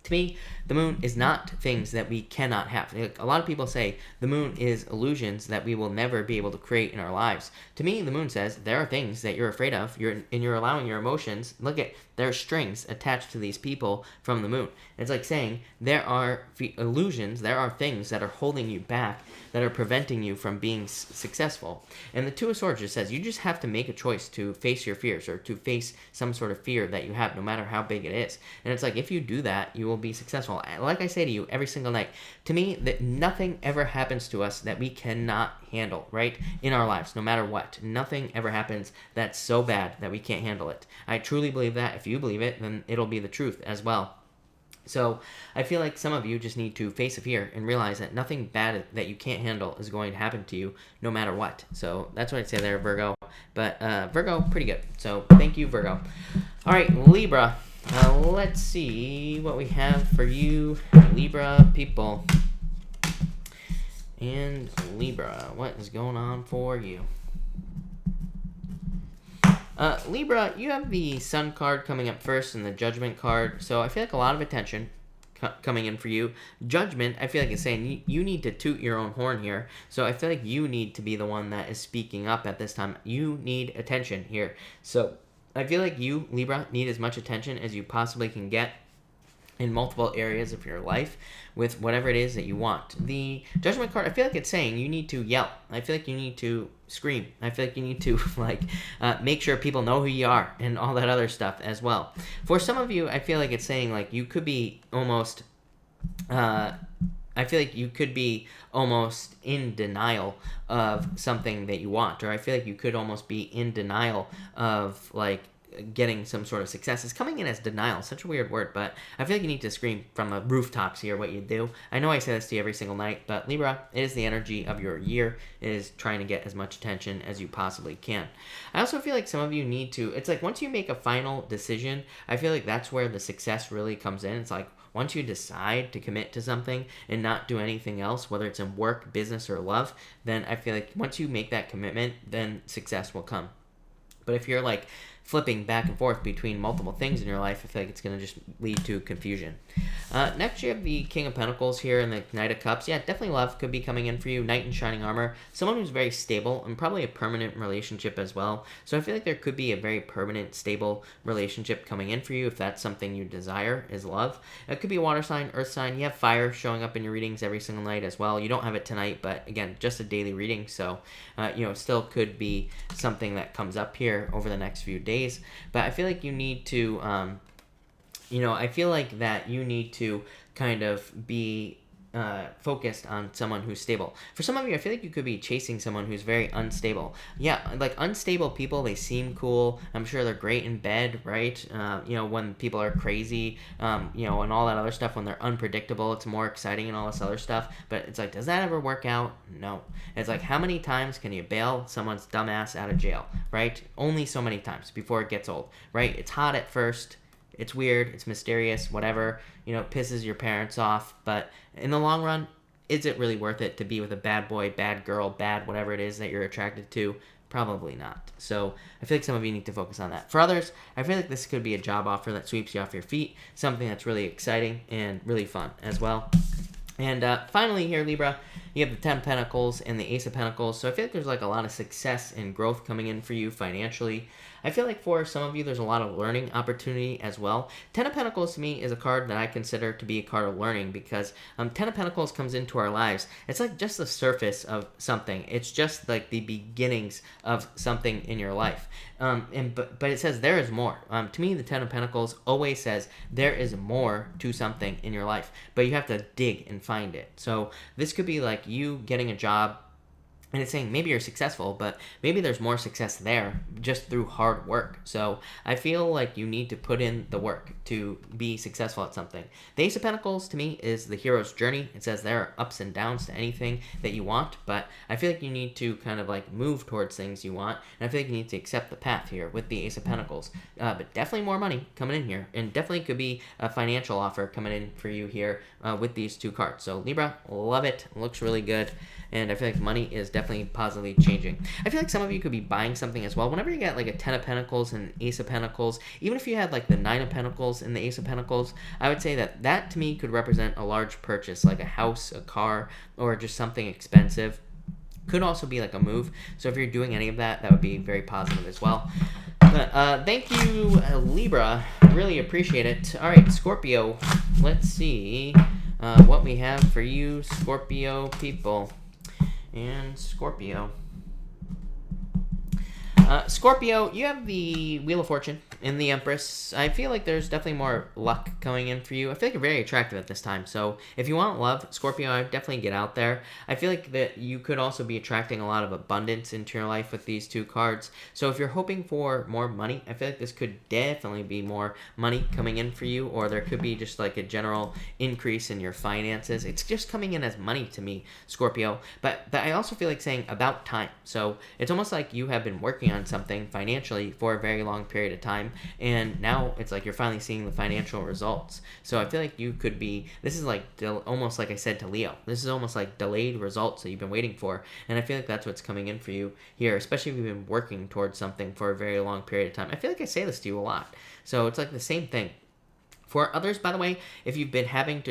To me, the Moon is not things that we cannot have. A lot of people say the Moon is illusions that we will never be able to create in our lives. To me, the Moon says there are things that you're afraid of, and you're allowing your emotions. Look at, there are strings attached to these people from the Moon. It's like saying there are illusions, there are things that are holding you back, that are preventing you from being successful. And the Two of Swords just says you just have to make a choice to face your fears, or to face some sort of fear that you have, no matter how big it is. And it's like if you do that, you will be successful. Like I say to you every single night, to me, that nothing ever happens to us that we cannot handle, right? In our lives, no matter what. Nothing ever happens that's so bad that we can't handle it. I truly believe that. If you believe it, then it'll be the truth as well. So I feel like some of you just need to face a fear and realize that nothing bad that you can't handle is going to happen to you no matter what. So that's what I'd say there, Virgo. But Virgo, pretty good. So thank you, Virgo. All right, Libra. Let's see what we have for you, Libra people. And Libra, what is going on for you? Libra, you have the Sun card coming up first and the Judgment card. So I feel like a lot of attention coming in for you. Judgment, I feel like it's saying you need to toot your own horn here. So I feel like you need to be the one that is speaking up at this time. You need attention here. So I feel like you, Libra, need as much attention as you possibly can get in multiple areas of your life with whatever it is that you want. The Judgment card, I feel like it's saying you need to yell. I feel like you need to scream. I feel like you need to make sure people know who you are and all that other stuff as well. For some of you, I feel like it's saying like you could be almost I feel like you could be almost in denial of something that you want, or I feel like you could almost be in denial of like getting some sort of success. It's coming in as denial, such a weird word, but I feel like you need to scream from the rooftops here what you do. I know I say this to you every single night, but Libra, it is the energy of your year. It is trying to get as much attention as you possibly can. I also feel like some of you need to, it's like once you make a final decision, I feel like that's where the success really comes in. It's like once you decide to commit to something and not do anything else, whether it's in work, business, or love, then I feel like once you make that commitment, then success will come. But if you're like flipping back and forth between multiple things in your life, I feel like it's going to just lead to confusion. Next, you have the King of Pentacles here and the Knight of Cups. Yeah, definitely love could be coming in for you. Knight in Shining Armor. Someone who's very stable and probably a permanent relationship as well. So I feel like there could be a very permanent, stable relationship coming in for you if that's something you desire is love. It could be a water sign, earth sign. You have fire showing up in your readings every single night as well. You don't have it tonight, but again, just a daily reading. So, still could be something that comes up here over the next few days. But I feel like you need to, I feel like that you need to kind of be focused on someone who's stable. For some of you, I feel like you could be chasing someone who's very unstable. Yeah, like unstable people, they seem cool. I'm sure they're great in bed, right? When people are crazy, and all that other stuff, when they're unpredictable, it's more exciting and all this other stuff. But it's like, does that ever work out? No. It's like, how many times can you bail someone's dumbass out of jail, right? Only so many times before it gets old, right? It's hot at first. It's weird, it's mysterious, whatever, it pisses your parents off, but in the long run, is it really worth it to be with a bad boy, bad girl, bad whatever it is that you're attracted to? Probably not. So I feel like some of you need to focus on that. For others, I feel like this could be a job offer that sweeps you off your feet, something that's really exciting and really fun as well. And finally here, Libra, you have the 10 of Pentacles and the Ace of Pentacles. So I feel like there's like a lot of success and growth coming in for you financially. I feel like for some of you, there's a lot of learning opportunity as well. 10 of Pentacles to me is a card that I consider to be a card of learning because 10 of Pentacles comes into our lives. It's like just the surface of something. It's just like the beginnings of something in your life. But it says there is more. To me, the 10 of Pentacles always says there is more to something in your life, but you have to dig and find it. So this could be like you getting a job, and it's saying maybe you're successful, but maybe there's more success there just through hard work. So I feel like you need to put in the work to be successful at something. The Ace of Pentacles to me is the hero's journey. It says there are ups and downs to anything that you want, but I feel like you need to kind of like move towards things you want, and I feel like you need to accept the path here with the Ace of Pentacles. But definitely more money coming in here, and definitely could be a financial offer coming in for you here with these two cards. So Libra, love it. Looks really good. And I feel like money is definitely positively changing. I feel like some of you could be buying something as well. Whenever you get like a 10 of Pentacles and Ace of Pentacles, even if you had like the 9 of Pentacles and the Ace of Pentacles, I would say that to me could represent a large purchase, like a house, a car, or just something expensive. Could also be like a move. So if you're doing any of that, that would be very positive as well. But thank you, Libra. Really appreciate it. All right, Scorpio. Let's see what we have for you, Scorpio people. And Scorpio. Scorpio, you have the Wheel of Fortune and the Empress. I feel like there's definitely more luck coming in for you. I feel like you're very attractive at this time. So if you want love, Scorpio, I would definitely get out there. I feel like that you could also be attracting a lot of abundance into your life with these two cards. So if you're hoping for more money, I feel like this could definitely be more money coming in for you, or there could be just like a general increase in your finances. It's just coming in as money to me, Scorpio. But I also feel like saying about time. So it's almost like you have been working on something financially for a very long period of time, and now it's like you're finally seeing the financial results. So I feel like you could be, this is like almost like I said to Leo, this is almost like delayed results that you've been waiting for, and I feel like that's what's coming in for you here, especially if you've been working towards something for a very long period of time. I feel like I say this to you a lot, so it's like the same thing. For others, by the way, if you've been trying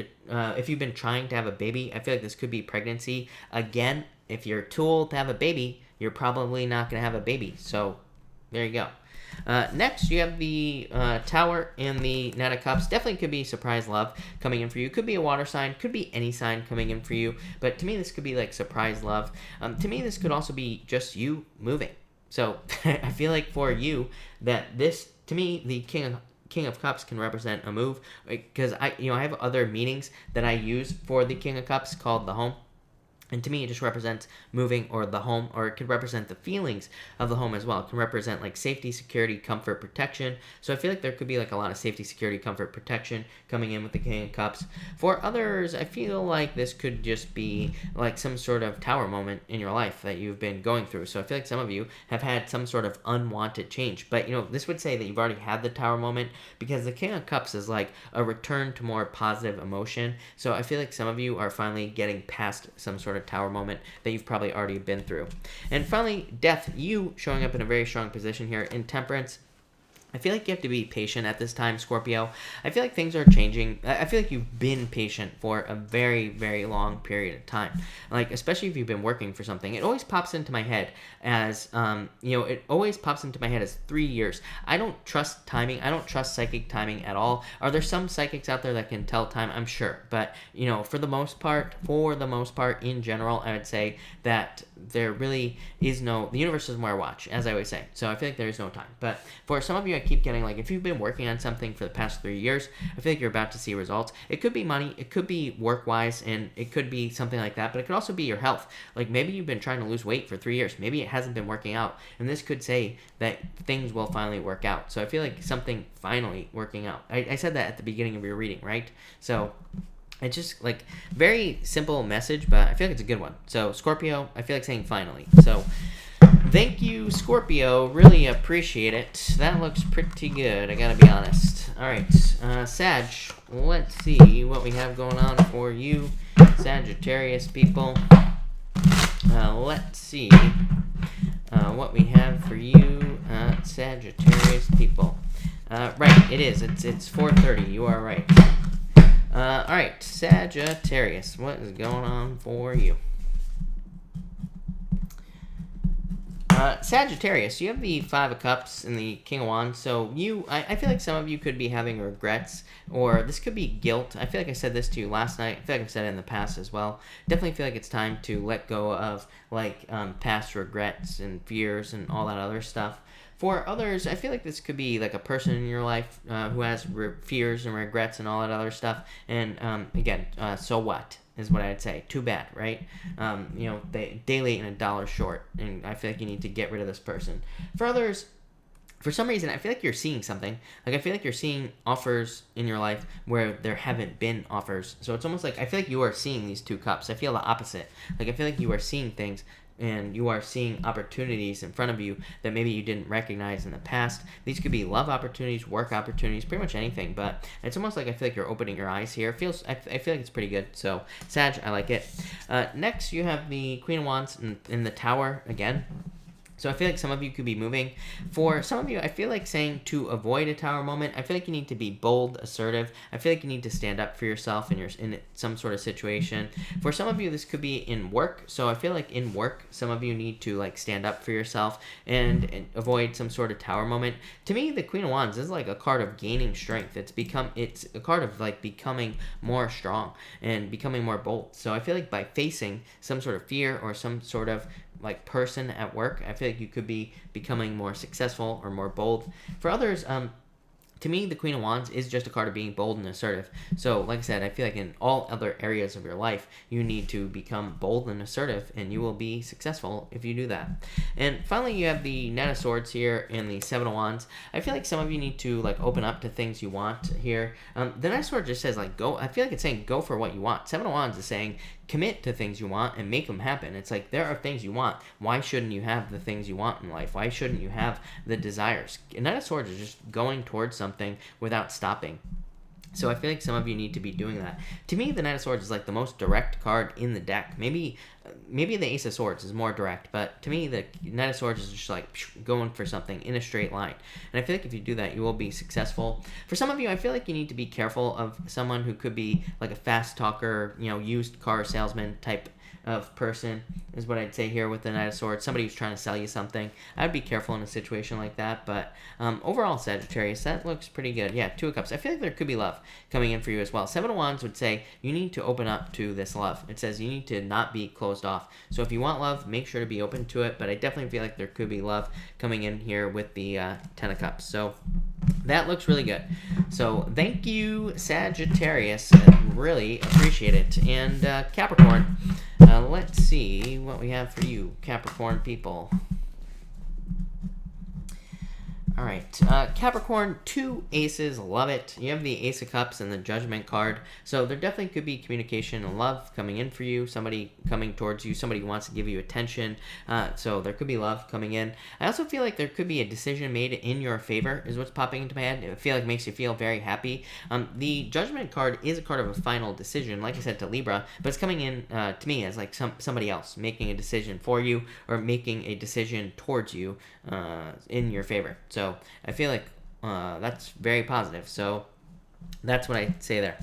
to have a baby, I feel like this could be pregnancy. Again, if you're too old to have a baby, you're probably not going to have a baby. So there you go. Next, you have the Tower and the Knight of Cups. Definitely could be surprise love coming in for you. Could be a water sign. Could be any sign coming in for you. But to me, this could be like surprise love. To me, this could also be just you moving. So I feel like for you that this, to me, the King of Cups can represent a move, because I have other meanings that I use for the King of Cups called the home. And to me, it just represents moving or the home, or it could represent the feelings of the home as well. It can represent like safety, security, comfort, protection. So I feel like there could be like a lot of safety, security, comfort, protection coming in with the King of Cups. For others, I feel like this could just be like some sort of tower moment in your life that you've been going through. So I feel like some of you have had some sort of unwanted change. But, this would say that you've already had the tower moment, because the King of Cups is like a return to more positive emotion. So I feel like some of you are finally getting past some sort of tower moment that you've probably already been through. And finally, Death, you showing up in a very strong position here in Temperance. I feel like you have to be patient at this time, Scorpio. I feel like things are changing. I feel like you've been patient for a very, very long period of time. Like, especially if you've been working for something. It always pops into my head as, it always pops into my head as 3 years. I don't trust timing. I don't trust psychic timing at all. Are there some psychics out there that can tell time? I'm sure. But, for the most part, in general, I would say that there really is the universe doesn't wear a watch, as I always say. So I feel like there is no time. But for some of you, I keep getting, like, if you've been working on something for the past 3 years, I feel like you're about to see results. It could be money, it could be work-wise, and it could be something like that, but it could also be your health. Like, maybe you've been trying to lose weight for 3 years. Maybe it hasn't been working out, and this could say that things will finally work out. So I feel like something finally working out. I said that at the beginning of your reading, right? So it's just, like, very simple message, but I feel like it's a good one. So, Scorpio, I feel like saying finally. So, thank you, Scorpio. Really appreciate it. That looks pretty good, I gotta be honest. Alright, Sag, let's see what we have going on for you, Sagittarius people. Let's see what we have for you, Sagittarius people. Right, it is. It's 4:30. You are right. Alright, Sagittarius, what is going on for you? Sagittarius, you have the Five of Cups and the King of Wands, so I feel like some of you could be having regrets, or this could be guilt. I feel like I said this to you last night. I feel like I've said it in the past as well. Definitely feel like it's time to let go of, like, past regrets and fears and all that other stuff. For others, I feel like this could be like a person in your life who has fears and regrets and all that other stuff. And again, so what is what I'd say. Too bad, right? Day late and a dollar short. And I feel like you need to get rid of this person. For others, for some reason, I feel like you're seeing something. Like, I feel like you're seeing offers in your life where there haven't been offers. So it's almost like I feel like you are seeing these two cups. I feel the opposite. Like, I feel like you are seeing things and you are seeing opportunities in front of you that maybe you didn't recognize in the past. These could be love opportunities, work opportunities, pretty much anything, but it's almost like I feel like you're opening your eyes here. I feel like it's pretty good. So, Sag, I like it. Next, you have the Queen of Wands in the Tower again. So I feel like some of you could be moving. For some of you, I feel like saying to avoid a tower moment, I feel like you need to be bold, assertive. I feel like you need to stand up for yourself in some sort of situation. For some of you, this could be in work. So I feel like in work, some of you need to, like, stand up for yourself and avoid some sort of tower moment. To me, the Queen of Wands is like a card of gaining strength. It's a card of, like, becoming more strong and becoming more bold. So I feel like by facing some sort of fear or some sort of, like, person at work, I feel like you could be becoming more successful or more bold. For others, to me, the Queen of Wands is just a card of being bold and assertive. So, like I said, I feel like in all other areas of your life, you need to become bold and assertive, and you will be successful if you do that. And finally, you have the Knight of Swords here and the Seven of Wands. I feel like some of you need to, like, open up to things you want here. The Knight of Swords just says, like, go. I feel like it's saying go for what you want. Seven of Wands is saying commit to things you want and make them happen. It's like, there are things you want. Why shouldn't you have the things you want in life? Why shouldn't you have the desires? Knight of Swords is just going towards something without stopping. So I feel like some of you need to be doing that. To me, the Knight of Swords is like the most direct card in the deck. Maybe the Ace of Swords is more direct, but to me, the Knight of Swords is just like going for something in a straight line. And I feel like if you do that, you will be successful. For some of you, I feel like you need to be careful of someone who could be like a fast talker, used car salesman type of person, is what I'd say here with the Knight of Swords. Somebody who's trying to sell you something. I'd be careful in a situation like that. But overall, Sagittarius, that looks pretty good. Yeah, Two of Cups. I feel like there could be love coming in for you as well. Seven of Wands would say you need to open up to this love. It says you need to not be closed off. So if you want love, make sure to be open to it. But I definitely feel like there could be love coming in here with the Ten of Cups. So that looks really good. So thank you, Sagittarius. I really appreciate it. And Capricorn, let's see what we have for you, Capricorn people. All right, Capricorn, two aces, love it. You have the Ace of Cups and the Judgment card. So there definitely could be communication and love coming in for you, somebody coming towards you, somebody who wants to give you attention. So there could be love coming in. I also feel like there could be a decision made in your favor is what's popping into my head. I feel like it makes you feel very happy. The Judgment card is a card of a final decision, like I said, to Libra, but it's coming in to me as like somebody else making a decision for you or making a decision towards you in your favor. So I feel like That's very positive. So that's what I say there.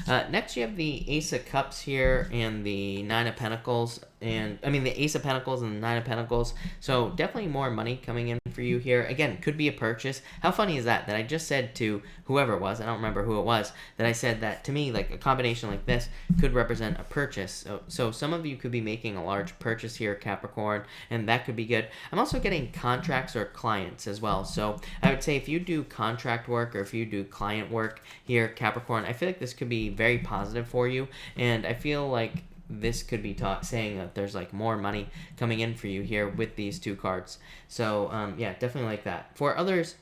Next, you have the Ace of Cups here and the Nine of Pentacles, and I mean the Ace of Pentacles and the Nine of Pentacles. So definitely more money coming in for you here. Again, could be a purchase. How funny is that? That I just said to whoever it was, I don't remember who it was, that I said that to me, like a combination like this could represent a purchase. So some of you could be making a large purchase here, Capricorn, and that could be good. I'm also getting contracts or clients as well. So I would say if you do contract work or if you do client work here, Capricorn, I feel like this could be very positive for you, and I feel like this could be saying that there's like more money coming in for you here with these two cards. So yeah, definitely like that. For others,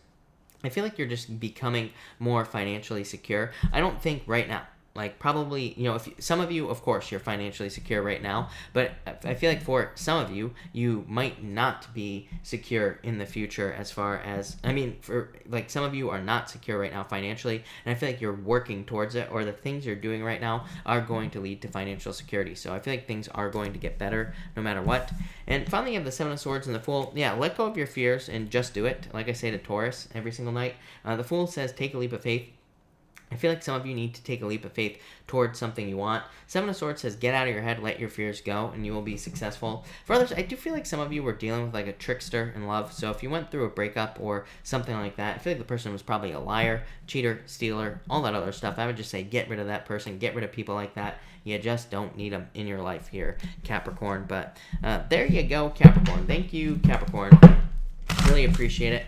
I feel like you're just becoming more financially secure. I don't think right now, like probably, you know, if some of you, of course, you're financially secure right now, but I feel like for some of you, you might not be secure in the future as far as, I mean, for like some of you are not secure right now financially, and I feel like you're working towards it, or the things you're doing right now are going to lead to financial security. So I feel like things are going to get better no matter what. And finally, you have the Seven of Swords and the Fool. Yeah, let go of your fears and just do it. Like I say to Taurus every single night. The Fool says, take a leap of faith. I feel like some of you need to take a leap of faith towards something you want. Seven of Swords says, get out of your head, let your fears go, and you will be successful. For others, I do feel like some of you were dealing with like a trickster in love. So if you went through a breakup or something like that, I feel like the person was probably a liar, cheater, stealer, all that other stuff. I would just say get rid of that person, get rid of people like that. You just don't need them in your life here, Capricorn. But there you go, Capricorn. Thank you, Capricorn. Really appreciate it.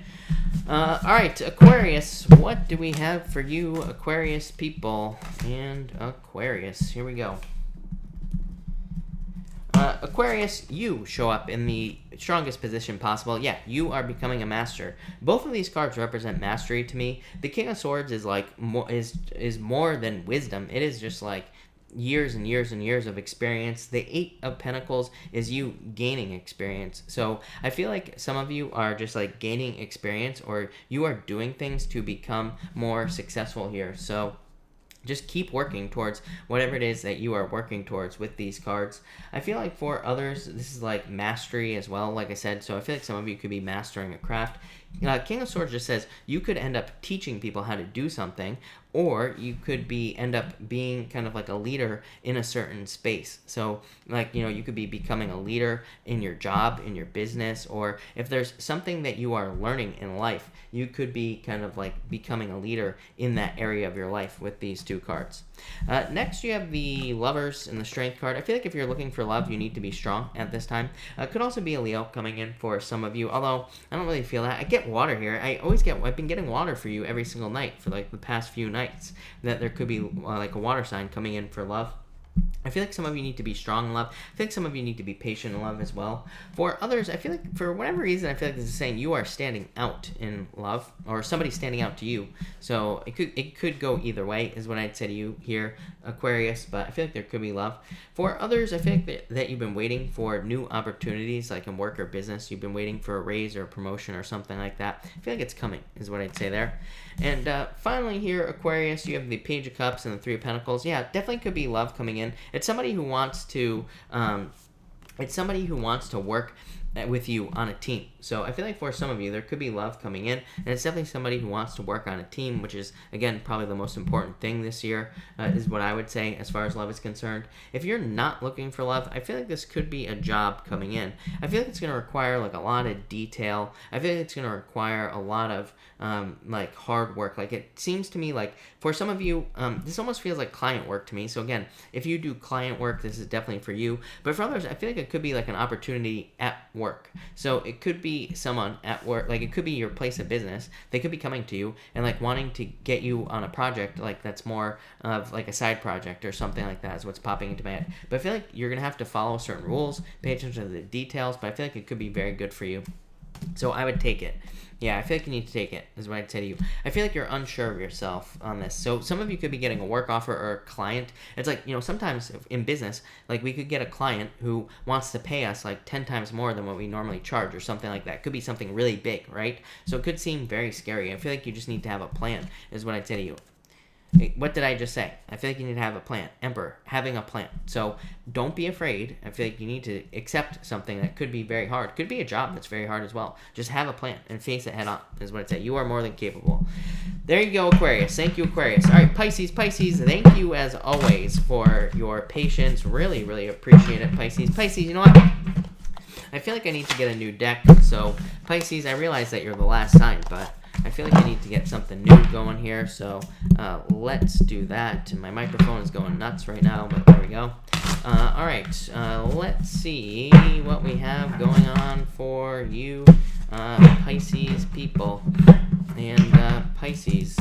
All right, Aquarius, what do we have for you, Aquarius people? And Aquarius, here we go. Aquarius, you show up in the strongest position possible. Yeah, you are becoming a master. Both of these cards represent mastery to me. The King of Swords is like is more than wisdom. It is just like years and years and years of experience. The Eight of Pentacles is you gaining experience. So I feel like some of you are just like gaining experience, or you are doing things to become more successful here. So just keep working towards whatever it is that you are working towards with these cards. I feel like for others, this is like mastery as well, like I said. So I feel like some of you could be mastering a craft. King of Swords just says you could end up teaching people how to do something, or you could end up being kind of like a leader in a certain space. So like, you know, you could be becoming a leader in your job, in your business, or if there's something that you are learning in life, you could be kind of like becoming a leader in that area of your life with these two cards. Next, you have the Lovers and the Strength card. I feel like if you're looking for love, you need to be strong at this time. Could also be a Leo coming in for some of you, although I don't really feel that. I get water here. I've been getting water for you every single night for like the past few nights, that there could be like a water sign coming in for love. I feel like some of you need to be strong in love. I think some of you need to be patient in love as well. For others, I feel like for whatever reason, I feel like this is saying you are standing out in love, or somebody's standing out to you. So it could go either way, is what I'd say to you here, Aquarius. But I feel like there could be love. For others, I feel like that you've been waiting for new opportunities, like in work or business. You've been waiting for a raise or a promotion or something like that. I feel like it's coming, is what I'd say there. And finally here, Aquarius, you have the Page of Cups and the Three of Pentacles. Yeah, definitely could be love coming in. It's somebody who wants to work with you on a team. So I feel like for some of you, there could be love coming in, and it's definitely somebody who wants to work on a team, which is, again, probably the most important thing this year, is what I would say as far as love is concerned. If you're not looking for love, I feel like this could be a job coming in. I feel like it's going to require like a lot of detail. I feel like it's going to require a lot of like hard work. Like it seems to me like for some of you, this almost feels like client work to me. So again, if you do client work, this is definitely for you. But for others, I feel like it could be like an opportunity at work. So it could be someone at work, like it could be your place of business. They could be coming to you and like wanting to get you on a project like that's more of like a side project or something like that is what's popping into my head. But I feel like you're going to have to follow certain rules, pay attention to the details, but I feel like it could be very good for you. So I would take it. Yeah, I feel like you need to take it, is what I'd say to you. I feel like you're unsure of yourself on this. So some of you could be getting a work offer or a client. It's like, you know, sometimes in business, like we could get a client who wants to pay us like 10 times more than what we normally charge or something like that. It could be something really big, right? So it could seem very scary. I feel like you just need to have a plan, is what I'd say to you. what did I just say? I feel like you need to have a plan. Emperor, having a plan. So don't be afraid. I feel like you need to accept something that could be very hard. Could be a job that's very hard as well. Just have a plan and face it head on, is what it said. You are more than capable. There you go, Aquarius. Thank you, Aquarius. All right, Pisces. Pisces, thank you as always for your patience. Really, really appreciate it, Pisces. Pisces, you know what? I feel like I need to get a new deck. So, Pisces, I realize that you're the last sign, but I feel like I need to get something new going here. So, let's do that. My microphone is going nuts right now, but there we go. All right, let's see what we have going on for you, Pisces people. And Pisces.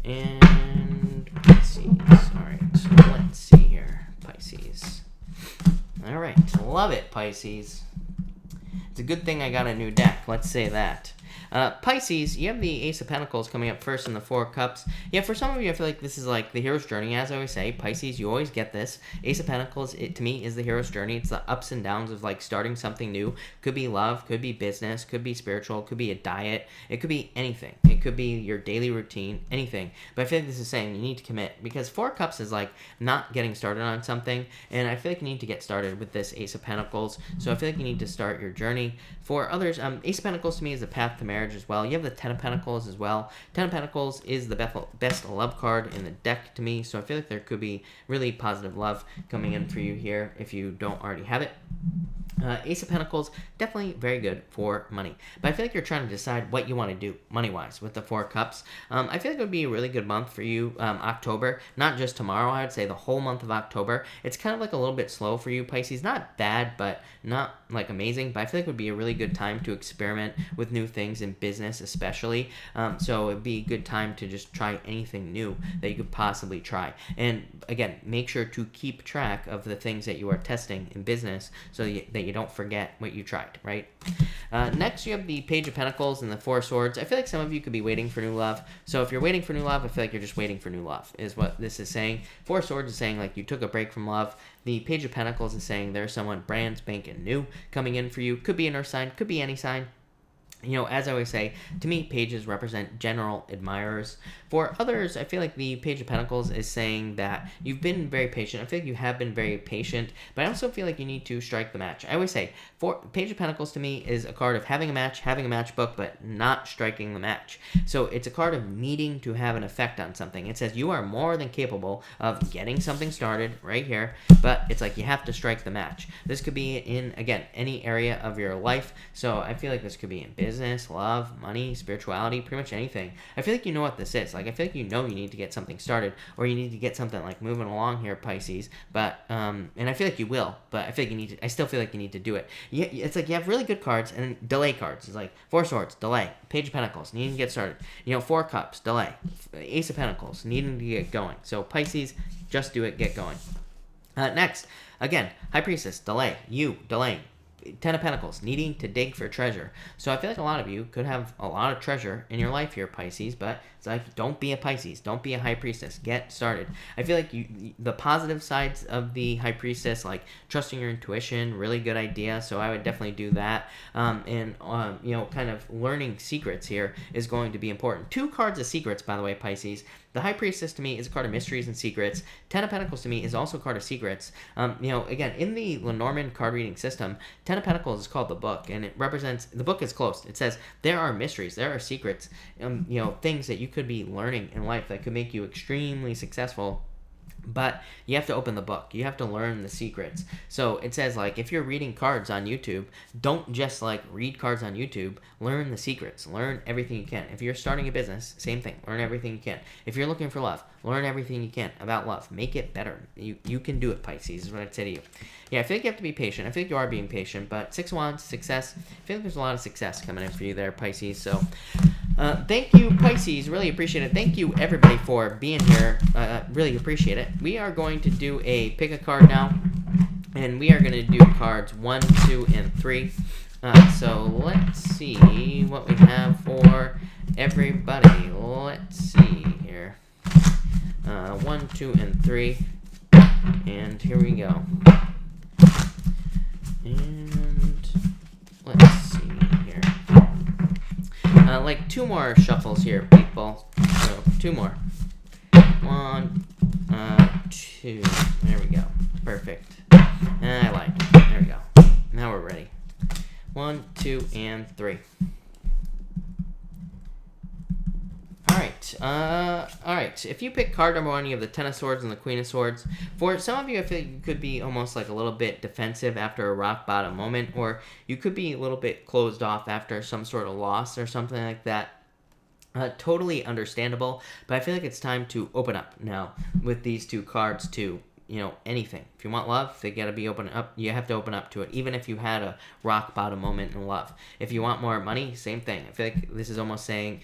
And Pisces. All right, let's see here. Pisces. All right, love it, Pisces. It's a good thing I got a new deck. Let's say that. Pisces, you have the Ace of Pentacles coming up first in the Four of Cups. Yeah, for some of you, I feel like this is like the hero's journey, as I always say. Pisces, you always get this. Ace of Pentacles, to me, is the hero's journey. It's the ups and downs of like starting something new. Could be love, could be business, could be spiritual, could be a diet. It could be anything. It could be your daily routine, anything. But I feel like this is saying you need to commit, because Four of Cups is like not getting started on something, and I feel like you need to get started with this Ace of Pentacles. So I feel like you need to start your journey. For others, Ace of Pentacles to me is the path to marriage as well. You have the Ten of Pentacles as well. Ten of Pentacles is the best love card in the deck to me, so I feel like there could be really positive love coming in for you here if you don't already have it. Ace of Pentacles, definitely very good for money. But I feel like you're trying to decide what you want to do money-wise with the Four Cups. I feel like it would be a really good month for you, October. Not just tomorrow, I would say the whole month of October. It's kind of like a little bit slow for you, Pisces. Not bad, but not like amazing. But I feel like it would be a really good time to experiment with new things in business especially. So it would be a good time to just try anything new that you could possibly try. And again, make sure to keep track of the things that you are testing in business so that you don't forget what you tried, right? Next, you have the Page of Pentacles and the Four of Swords. I feel like some of you could be waiting for new love. So if you're waiting for new love, I feel like you're just waiting for new love, is what this is saying. Four of Swords is saying like you took a break from love. The Page of Pentacles is saying there's someone brand spanking new coming in for you. Could be an earth sign, could be any sign. You know, as I always say, to me, pages represent general admirers. For others, I feel like the Page of Pentacles is saying that you've been very patient. I feel like you have been very patient, but I also feel like you need to strike the match. I always say, Page of Pentacles to me is a card of having a matchbook, but not striking the match. So it's a card of needing to have an effect on something. It says you are more than capable of getting something started right here, but it's like you have to strike the match. This could be in, again, any area of your life. So I feel like this could be in business, love, money, spirituality, pretty much anything. I feel like you know what this is. Like, I feel like you know you need to get something started, or you need to get something like moving along here, Pisces. But and I feel like you will, but I feel like you need to. I still feel like you need to do it. It's like you have really good cards and then delay cards. It's like Four Swords, delay. Page of Pentacles, needing to get started. You know, Four Cups, delay. Ace of Pentacles, needing to get going. So Pisces, just do it, get going. Next, again, High Priestess, delay. You, delaying. Ten of Pentacles, needing to dig for treasure. So I feel like a lot of you could have a lot of treasure in your life here, Pisces, but it's like, don't be a Pisces. Don't be a High Priestess. Get started. I feel like the positive sides of the High Priestess, like trusting your intuition, really good idea. So I would definitely do that. You know, kind of learning secrets here is going to be important. 2 cards of secrets, by the way, Pisces. The High Priestess to me is a card of mysteries and secrets. Ten of Pentacles to me is also a card of secrets. You know, again, in the Lenormand card reading system, Ten of Pentacles is called the book, and it represents, the book is closed. It says there are mysteries, there are secrets, you know, things that you could be learning in life that could make you extremely successful. But you have to open the book. You have to learn the secrets. So it says, like, if you're reading cards on YouTube, don't just, like, read cards on YouTube. Learn the secrets. Learn everything you can. If you're starting a business, same thing. Learn everything you can. If you're looking for love, learn everything you can about love. Make it better. You can do it, Pisces, is what I'd say to you. Yeah, I feel like you have to be patient. I feel like you are being patient. But 6 of Wands, success. I feel like there's a lot of success coming in for you there, Pisces. So thank you, Pisces. Really appreciate it. Thank you, everybody, for being here. Really appreciate it. We are going to do a pick a card now, and we are going to do cards 1, 2, and 3. So let's see what we have for everybody. Let's see here. 1, 2, and 3. And here we go. And let's see here. Like 2 more shuffles here, people. So 2 more. 1, 2. There we go. Perfect. I lied. There we go. Now we're ready. 1, 2, and 3. Alright, if you pick card number 1, you have the Ten of Swords and the Queen of Swords. For some of you, I feel like you could be almost like a little bit defensive after a rock bottom moment, or you could be a little bit closed off after some sort of loss or something like that. Totally understandable, but I feel like it's time to open up now with these 2 cards to, anything. If you want love, they gotta be open up. You have to open up to it, even if you had a rock bottom moment in love. If you want more money, same thing. I feel like this is almost saying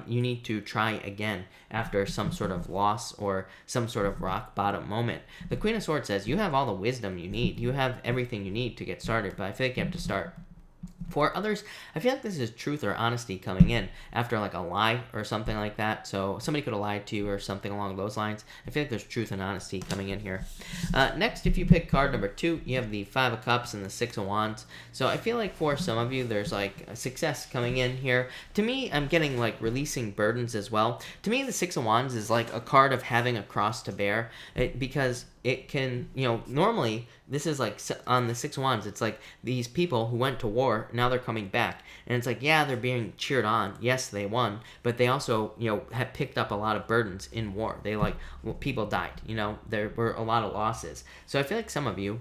you need to try again after some sort of loss or some sort of rock bottom moment. The Queen of Swords says you have all the wisdom you need. You have everything you need to get started, but I feel like you have to start. For others, I feel like this is truth or honesty coming in after like a lie or something like that. So somebody could have lied to you or something along those lines. I feel like there's truth and honesty coming in here. Next, if you pick card number 2, you have the 5 of Cups and the 6 of Wands. So I feel like for some of you, there's like a success coming in here. To me, I'm getting like releasing burdens as well. To me, the 6 of Wands is like a card of having a cross to bear, because it can, normally this is like on the 6 of Wands, it's like these people who went to war, now they're coming back. And it's like, yeah, they're being cheered on. Yes, they won, but they also, have picked up a lot of burdens in war. People died, there were a lot of losses. So I feel like some of you,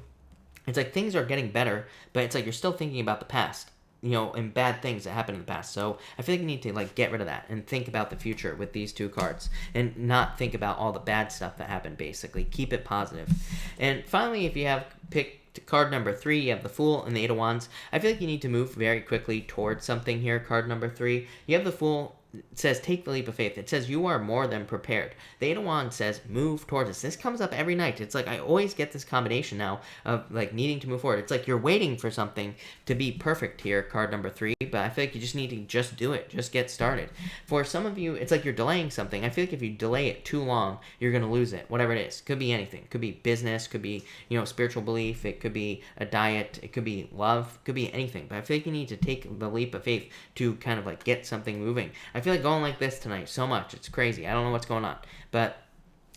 it's like things are getting better, but it's like you're still thinking about the past. And bad things that happened in the past. So I feel like you need to like get rid of that and think about the future with these 2 cards and not think about all the bad stuff that happened, basically. Keep it positive. And finally, if you have picked card number 3, you have the Fool and the 8 of Wands. I feel like you need to move very quickly towards something here, card number 3. You have the Fool. It says, take the leap of faith. It says, you are more than prepared. The 8 of Wands says, move towards this. This comes up every night. It's like, I always get this combination now of, like, needing to move forward. It's like you're waiting for something to be perfect here, card number 3, but I feel like you just need to just do it. Just get started. For some of you, it's like you're delaying something. I feel like if you delay it too long, you're going to lose it, whatever it is. Could be anything. Could be business. Could be, spiritual belief. It could be a diet. It could be love. It could be anything. But I feel like you need to take the leap of faith to kind of, like, get something moving. I feel like going like this tonight so much. It's crazy. I don't know what's going on. But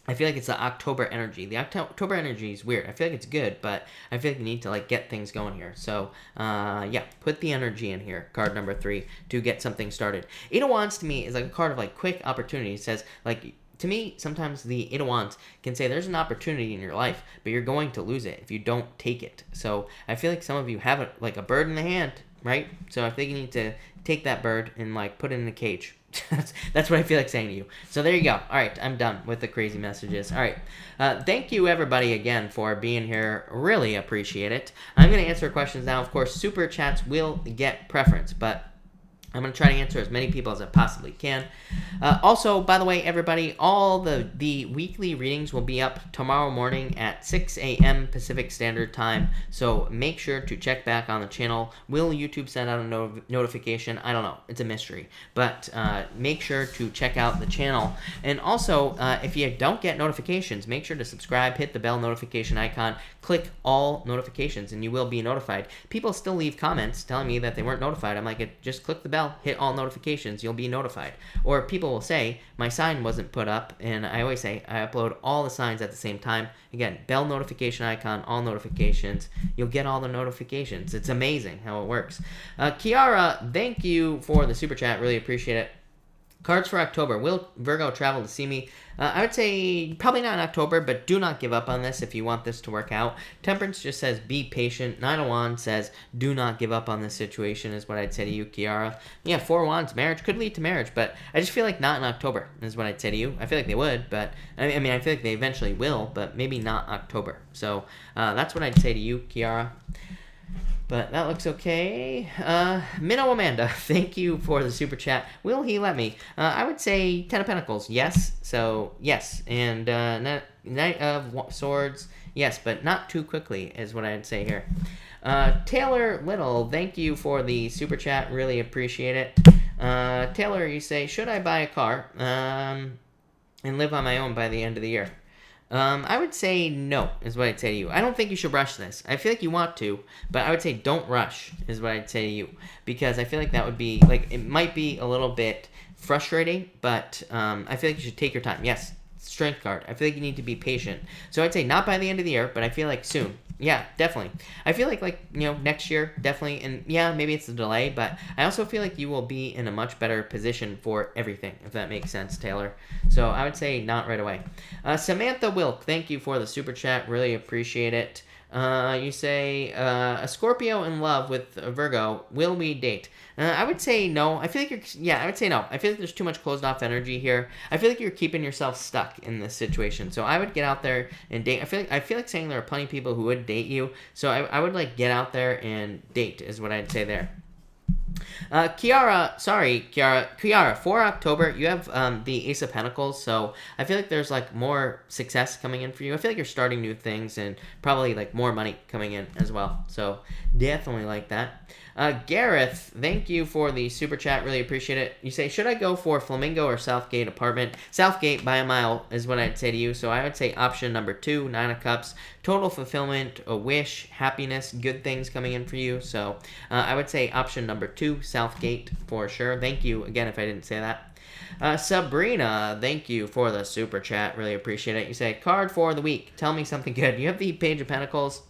I feel like it's the October energy. The October energy is weird. I feel like it's good, but I feel like you need to like get things going here. So, yeah, put the energy in here, card number 3, to get something started. 8 of Wands to me is like a card of like quick opportunity. It says like, to me, sometimes the 8 of Wands can say there's an opportunity in your life, but you're going to lose it if you don't take it. So I feel like some of you have like a bird in the hand, right? So I think you need to take that bird and like put it in a cage. That's what I feel like saying to you. So there you go. All right, I'm done with the crazy messages. All right, thank you everybody again for being here. Really appreciate it. I'm going to answer questions now. Of course, super chats will get preference, but I'm going to try to answer as many people as I possibly can. Also, by the way, everybody, all the weekly readings will be up tomorrow morning at 6 a.m. Pacific Standard Time. So make sure to check back on the channel. Will YouTube send out a notification? I don't know. It's a mystery. But make sure to check out the channel. And also, if you don't get notifications, make sure to subscribe, hit the bell notification icon, click all notifications, and you will be notified. People still leave comments telling me that they weren't notified. I'm like, just click the bell, hit all notifications, you'll be notified. Or people will say, my sign wasn't put up, and I always say, I upload all the signs at the same time. Again, bell notification icon, all notifications, you'll get all the notifications. It's amazing how it works. Kiara, thank you for the super chat, really appreciate it. Cards for October. Will Virgo travel to see me? I would say probably not in October, but do not give up on this if you want this to work out. Temperance just says be patient. 9 of Wands says do not give up on this situation is what I'd say to you, Kiara. Yeah, 4 of Wands, marriage could lead to marriage, but I just feel like not in October is what I'd say to you. I feel like they would, but I mean, I feel like they eventually will, but maybe not October. So that's what I'd say to you, Kiara. But that looks okay. Minnow Amanda, thank you for the super chat. Will he let me? I would say 10 of Pentacles, yes. So, yes. And Knight of Swords, yes, but not too quickly is what I'd say here. Taylor Little, thank you for the super chat. Really appreciate it. Taylor, you say, should I buy a car and live on my own by the end of the year? I would say no, is what I'd say to you. I don't think you should rush this. I feel like you want to, but I would say don't rush, is what I'd say to you. Because I feel like that would be, like, it might be a little bit frustrating, but I feel like you should take your time. Yes, strength card. I feel like you need to be patient. So I'd say not by the end of the year, but I feel like soon. Yeah, definitely. I feel like, next year, definitely. And yeah, maybe it's a delay, but I also feel like you will be in a much better position for everything, if that makes sense, Taylor. So I would say not right away. Samantha Wilk, thank you for the super chat. Really appreciate it. You say, a Scorpio in love with a Virgo, will we date? I would say no. I feel like I would say no. I feel like there's too much closed off energy here. I feel like you're keeping yourself stuck in this situation. So I would get out there and date. I feel like saying there are plenty of people who would date you. So I would like get out there and date is what I'd say there. Kiara, for October, you have the Ace of Pentacles, so I feel like there's like more success coming in for you. I feel like you're starting new things and probably like more money coming in as well, so definitely like that. Gareth, thank you for the super chat, really appreciate it. You say, should I go for Flamingo or Southgate apartment? Southgate by a mile is what I'd say to you, so I would say option number 2, 9 of Cups, total fulfillment, a wish, happiness, good things coming in for you, so I would say option number 2, Southgate for sure. Thank you again if I didn't say that. Sabrina, thank you for the super chat, really appreciate it. You say, card for the week, tell me something good. You have the Page of Pentacles,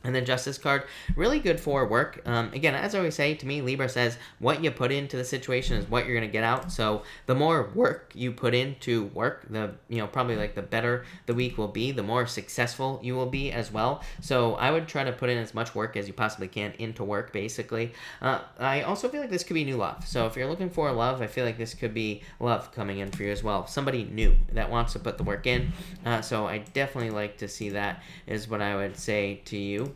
and then Justice card, really good for work. Again, as I always say, to me, Libra says what you put into the situation is what you're going to get out. So the more work you put into work, the probably like the better the week will be, the more successful you will be as well. So I would try to put in as much work as you possibly can into work, basically. I also feel like this could be new love. So if you're looking for love, I feel like this could be love coming in for you as well. Somebody new that wants to put the work in. So I definitely like to see that is what I would say to you.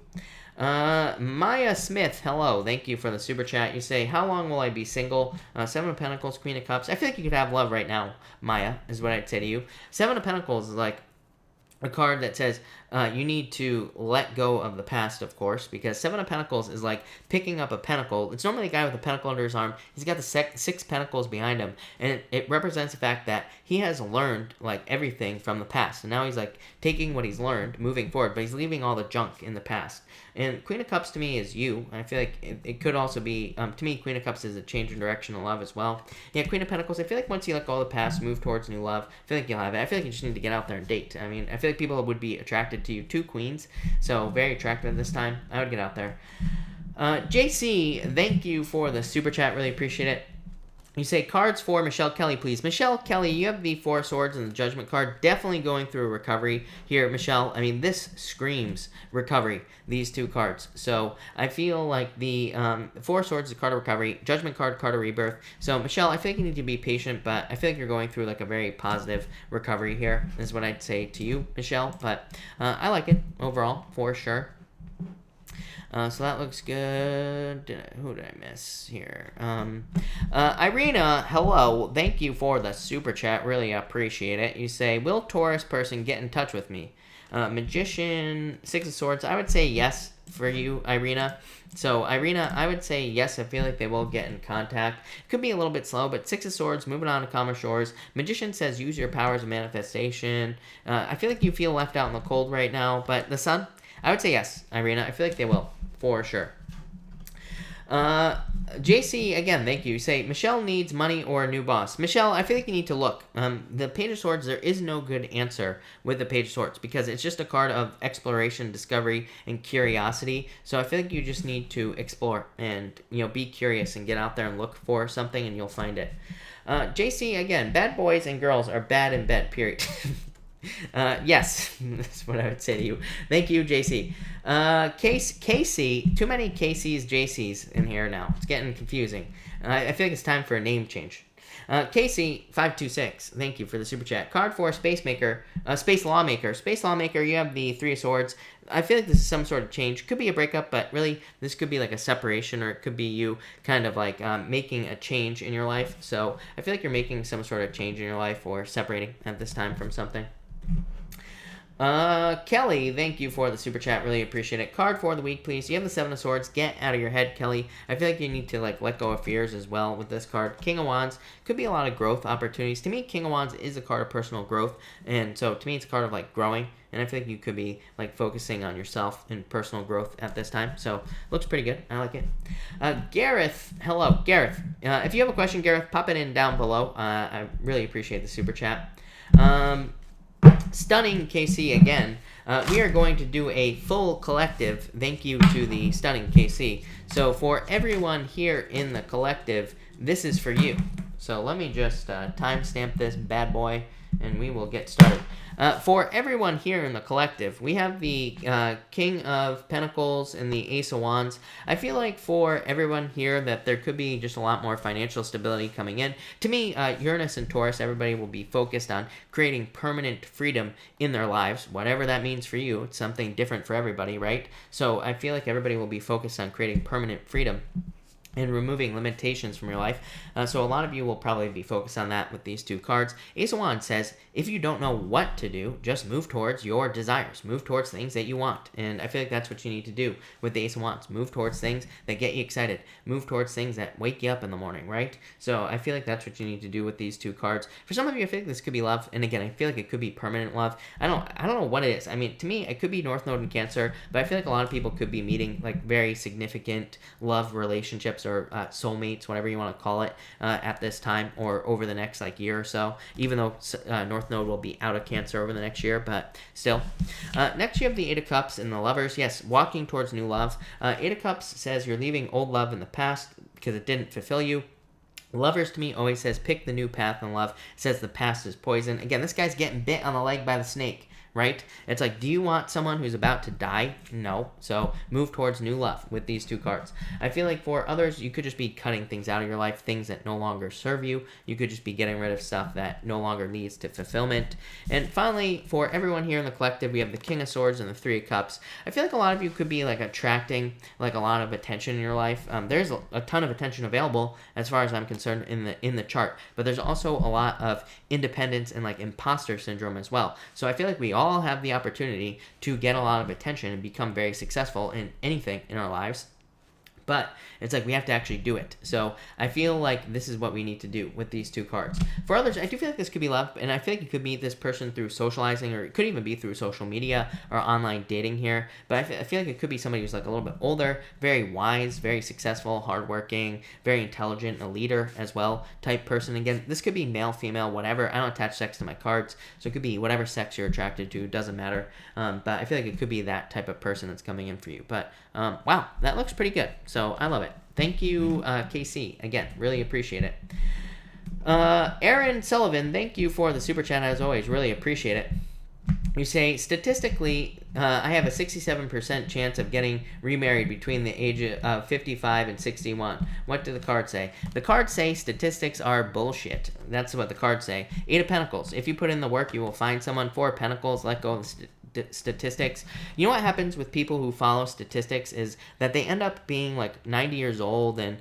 Maya Smith, hello, thank you for the super chat. You say, how long will I be single? 7 of Pentacles, Queen of Cups. I feel like you could have love right now, Maya, is what I'd say to you. 7 of Pentacles is like a card that says you need to let go of the past, of course, because 7 of Pentacles is like picking up a pentacle. It's normally a guy with a pentacle under his arm. He's got the 6 pentacles behind him, and it represents the fact that he has learned like everything from the past, and now he's like taking what he's learned, moving forward, but he's leaving all the junk in the past. And Queen of Cups to me is you. I feel like it could also be, to me, Queen of Cups is a change in direction of love as well. Yeah, Queen of Pentacles, I feel like once you let go of the past, move towards new love, I feel like you'll have it. I feel like you just need to get out there and date. I mean, I feel like people would be attracted to you. 2 queens, so very attractive this time. I would get out there. JC, thank you for the super chat. Really appreciate it. You say, cards for Michelle Kelly, please. Michelle Kelly, you have the 4 Swords and the Judgment card. Definitely going through a recovery here, Michelle. I mean, this screams recovery, these 2 cards. So I feel like the 4 Swords is a card of recovery, Judgment card, card of rebirth. So, Michelle, I feel like you need to be patient, but I feel like you're going through like a very positive recovery here, is what I'd say to you, Michelle. But I like it overall, for sure. So that looks good. Who did I miss here? Irina, hello. Thank you for the super chat. Really appreciate it. You say, will Taurus person get in touch with me? Magician, 6 of Swords. I would say yes for you, Irina. So, Irina, I would say yes. I feel like they will get in contact. Could be a little bit slow, but 6 of Swords, moving on to calmer shores. Magician says use your powers of manifestation. I feel like you feel left out in the cold right now, but the Sun, I would say yes, Irina. I feel like they will. For sure. JC, again, thank you. Say, Michelle needs money or a new boss. Michelle, I feel like you need to look. The Page of Swords, there is no good answer with the Page of Swords because it's just a card of exploration, discovery, and curiosity. So I feel like you just need to explore and, be curious and get out there and look for something and you'll find it. JC, again, bad boys and girls are bad in bed, period. Yes, that's what I would say to you. Thank you, JC. Casey, too many Casey's, JC's in here now. It's getting confusing. I feel like it's time for a name change. Casey, 526, thank you for the super chat. Card for Space Lawmaker. Space Lawmaker, you have the 3 of Swords. I feel like this is some sort of change. Could be a breakup, but really, this could be like a separation, or it could be you kind of like making a change in your life. So I feel like you're making some sort of change in your life or separating at this time from something. Kelly, thank you for the super chat. Really appreciate it. Card for the week, please. You have the Seven of Swords. Get out of your head, Kelly. I feel like you need to like let go of fears as well with this card. King of Wands could be a lot of growth opportunities. To me, King of Wands is a card of personal growth, and so to me, it's a card of like growing. And I feel like you could be like focusing on yourself and personal growth at this time. So looks pretty good. I like it. Gareth, hello, Gareth. If you have a question, Gareth, pop it in down below. I really appreciate the super chat. Stunning KC again. We are going to do a full collective. Thank you to the Stunning KC. So for everyone here in the collective, this is for you. So let me just timestamp this bad boy, and we will get started. For everyone here in the collective, we have the King of Pentacles and the Ace of Wands. I feel like for everyone here that there could be just a lot more financial stability coming in. To me, Uranus and Taurus, everybody will be focused on creating permanent freedom in their lives, whatever that means for you. It's something different for everybody, right? So I feel like everybody will be focused on creating permanent freedom and removing limitations from your life. So a lot of you will probably be focused on that with these two cards. Ace of Wands says, if you don't know what to do, just move towards your desires. Move towards things that you want. And I feel like that's what you need to do with the Ace of Wands. Move towards things that get you excited. Move towards things that wake you up in the morning, right? So I feel like that's what you need to do with these two cards. For some of you, I feel like this could be love. And again, I feel like it could be permanent love. I don't know what it is. I mean, to me, it could be North Node and Cancer, but I feel like a lot of people could be meeting like very significant love relationships or soulmates, whatever you want to call it, at this time or over the next like year or so, even though North Node will be out of Cancer over the next year, but still. Next you have the Eight of Cups and the Lovers. Yes, walking towards new love. Eight of Cups says you're leaving old love in the past because it didn't fulfill you. Lovers to me always says pick the new path in love. It says the past is poison. Again, this guy's getting bit on the leg by the snake, right? It's like, do you want someone who's about to die? No. So move towards new love with these two cards. I feel like for others, you could just be cutting things out of your life, things that no longer serve you. You could just be getting rid of stuff that no longer leads to fulfillment. And finally, for everyone here in the collective, we have the King of Swords and the Three of Cups. I feel like a lot of you could be like attracting like a lot of attention in your life. There's a ton of attention available as far as I'm concerned in the chart, but there's also a lot of independence and like imposter syndrome as well. So I feel like we all have the opportunity to get a lot of attention and become very successful in anything in our lives. But it's like we have to actually do it. So I feel like this is what we need to do with these two cards. For others, I do feel like this could be love, and I feel like you could meet this person through socializing, or it could even be through social media or online dating here. But I feel like it could be somebody who's like a little bit older, very wise, very successful, hardworking, very intelligent, a leader as well type person. Again, this could be male, female, whatever. I don't attach sex to my cards, so it could be whatever sex you're attracted to. Doesn't matter. But I feel like it could be that type of person that's coming in for you. But wow, that looks pretty good. So I love it. Thank you, KC. Again, really appreciate it. Aaron Sullivan, thank you for the super chat as always. Really appreciate it. You say, statistically, I have a 67% chance of getting remarried between the age of 55 and 61. What do the cards say? The cards say statistics are bullshit. That's what the cards say. Eight of Pentacles. If you put in the work, you will find someone. Four of Pentacles. Let go of statistics. You know what happens with people who follow statistics is that they end up being like 90 years old and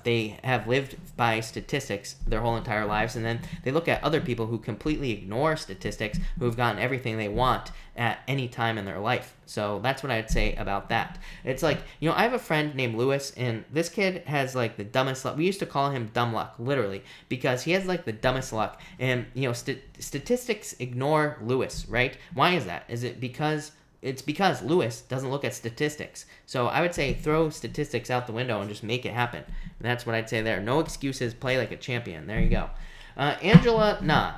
they have lived by statistics their whole entire lives, and then they look at other people who completely ignore statistics, who've gotten everything they want at any time in their life. So that's what I'd say about that. It's like, you know, I have a friend named Lewis, and this kid has like the dumbest luck. We used to call him dumb luck, literally, because he has like the dumbest luck. And, you know, statistics ignore Lewis, right? Why is that? Is it because it's because Lewis doesn't look at statistics? So I would say throw statistics out the window and just make it happen. And that's what I'd say there. No excuses. Play like a champion. There you go. Angela,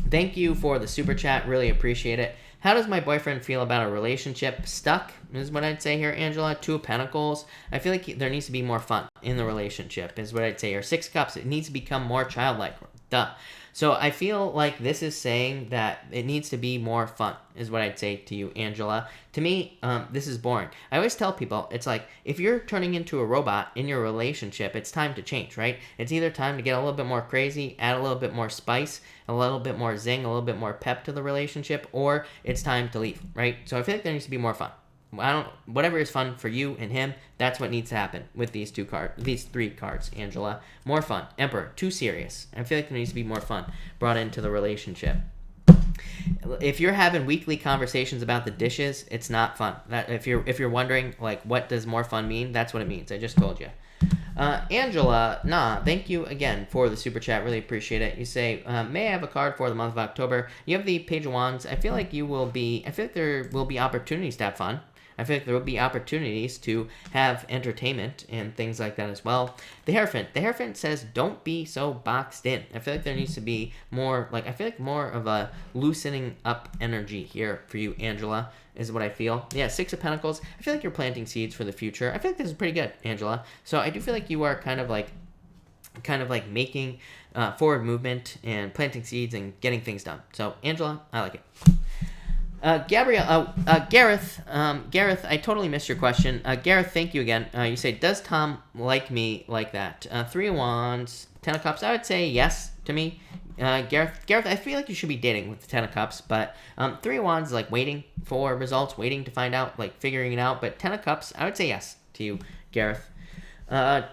thank you for the super chat. Really appreciate it. How does my boyfriend feel about a relationship? Stuck is what I'd say here, Angela. Two of Pentacles. I feel like there needs to be more fun in the relationship is what I'd say. Or Six of Cups. It needs to become more childlike. Duh. So I feel like this is saying that it needs to be more fun is what I'd say to you, Angela. To me, this is boring. I always tell people, it's like, if you're turning into a robot in your relationship, it's time to change, right? It's either time to get a little bit more crazy, add a little bit more spice, a little bit more zing, a little bit more pep to the relationship, or it's time to leave, right? So I feel like there needs to be more fun. Whatever is fun for you and him, that's what needs to happen with these three cards, Angela. More fun. Emperor, too serious. I feel like there needs to be more fun brought into the relationship. if you're having weekly conversations about the dishes, it's not fun. That if you're wondering like what does more fun mean, that's what it means. I just told you. Angela, thank you again for the super chat. Really appreciate it. You say, may I have a card for the month of October? You have the Page of Wands. I feel like there will be opportunities to have fun. I feel like there will be opportunities to have entertainment and things like that as well. The Hierophant. The Hierophant says, don't be so boxed in. I feel like there needs to be more, like, I feel like more of a loosening up energy here for you, Angela, is what I feel. Yeah, Six of Pentacles. I feel like you're planting seeds for the future. I feel like this is pretty good, Angela. So I do feel like you are kind of like making forward movement and planting seeds and getting things done. So, Angela, I like it. Gareth, I totally missed your question. Gareth, thank you again. You say, does Tom like me like that? Three of Wands, Ten of Cups. I would say yes to me. Gareth, I feel like you should be dating with the Ten of Cups, but Three of Wands is like waiting for results, waiting to find out, like figuring it out. But Ten of Cups, I would say yes to you, Gareth.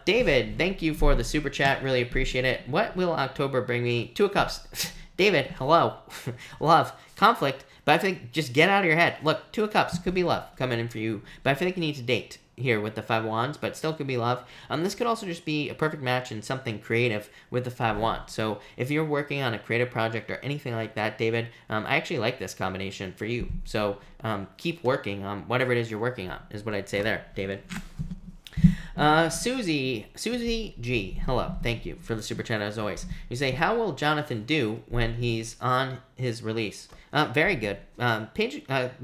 David, thank you for the super chat. Really appreciate it. What will October bring me? Two of Cups. David, hello. Love. Conflict. But I think just get out of your head. Look, Two of Cups could be love coming in for you. But I feel like you need to date here with the Five of Wands, but still could be love. This could also just be a perfect match and something creative with the Five of Wands. So if you're working on a creative project or anything like that, David, I actually like this combination for you. So keep working on whatever it is you're working on, is what I'd say there, David. Susie G, hello, thank you for the super chat as always. You say, how will Jonathan do when he's on his release? Very good. Nine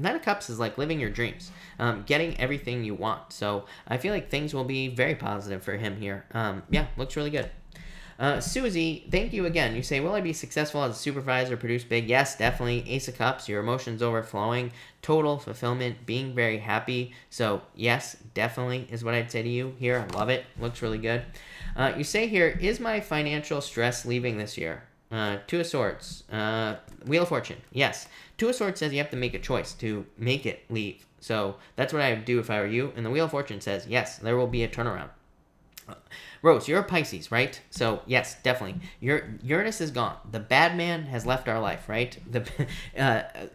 of Cups is like living your dreams, getting everything you want. So I feel like things will be very positive for him here. Yeah, looks really good. Susie, thank you again. You say, will I be successful as a supervisor, produce big? Yes, definitely. Ace of Cups, your emotions overflowing, total fulfillment, being very happy. So yes, definitely is what I'd say to you here. I love it. Looks really good. You say here, is my financial stress leaving this year? Two of Swords, Wheel of Fortune. Yes. Two of Swords says you have to make a choice to make it leave. So that's what I would do if I were you. And the Wheel of Fortune says, yes, there will be a turnaround. Rose, you're a Pisces, right? So, yes, definitely. Uranus is gone. The bad man has left our life, right? The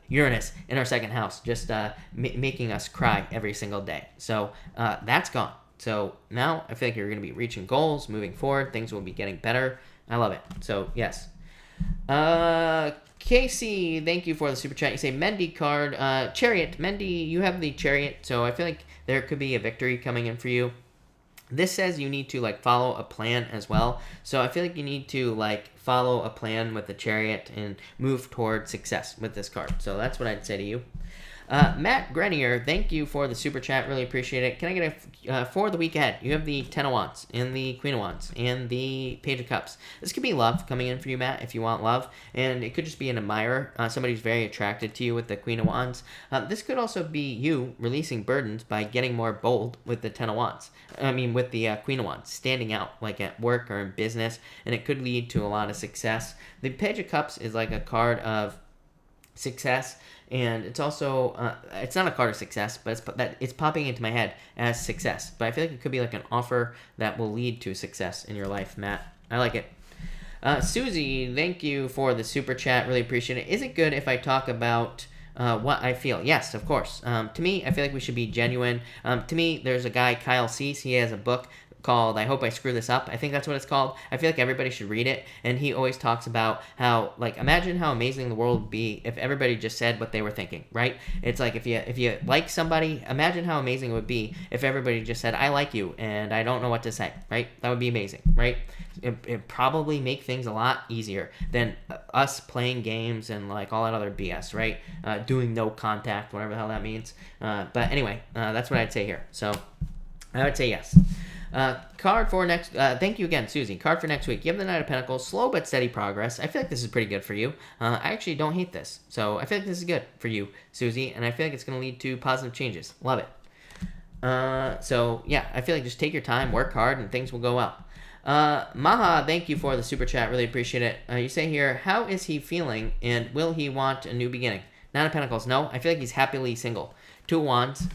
Uranus in our second house, just making us cry every single day. So, that's gone. So, now I feel like you're going to be reaching goals, moving forward. Things will be getting better. I love it. So, yes. Casey, thank you for the super chat. You say, Mendy card. Chariot. Mendy, you have the Chariot. So, I feel like there could be a victory coming in for you. This says you need to like follow a plan as well. So I feel like you need to like follow a plan with the Chariot and move toward success with this card. So that's what I'd say to you. Matt Grenier, thank you for the super chat. Really appreciate it. Can I get a for the week ahead? You have the Ten of Wands and the Queen of Wands and the Page of Cups. This could be love coming in for you, Matt, if you want love. And it could just be an admirer, somebody who's very attracted to you with the Queen of Wands. This could also be you releasing burdens by getting more bold with the Ten of Wands. With the Queen of Wands, standing out like at work or in business. And it could lead to a lot of success. The Page of Cups is like a card of success, and it's also it's not a card of success, but it's popping into my head as success. But I feel like it could be like an offer that will lead to success in your life, Matt. I like it. Susie, thank you for the super chat. Really appreciate it. Is it good if I talk about what I feel? Yes, of course. To me, I feel like we should be genuine. To me, there's a guy, Kyle Cease. He has a book called I Hope I Screw This Up. I think that's what it's called. I feel like everybody should read it. And he always talks about how, like, imagine how amazing the world would be if everybody just said what they were thinking, right? It's like if you like somebody, imagine how amazing it would be if everybody just said, I like you and I don't know what to say, right? That would be amazing, right? It probably make things a lot easier than us playing games and like all that other BS, right? Doing no contact, whatever the hell that means. But anyway, that's what I'd say here. So I would say yes. Card for next, thank you again, Susie. Card for next week. You have the Knight of Pentacles, slow but steady progress. I feel like this is pretty good for you. I actually don't hate this. So I feel like this is good for you, Susie, and I feel like it's going to lead to positive changes. Love it. So yeah, I feel like just take your time, work hard, and things will go well. Maha, thank you for the super chat. Really appreciate it. You say here, how is he feeling and will he want a new beginning? Nine of Pentacles, no. I feel like he's happily single. Two of Wands.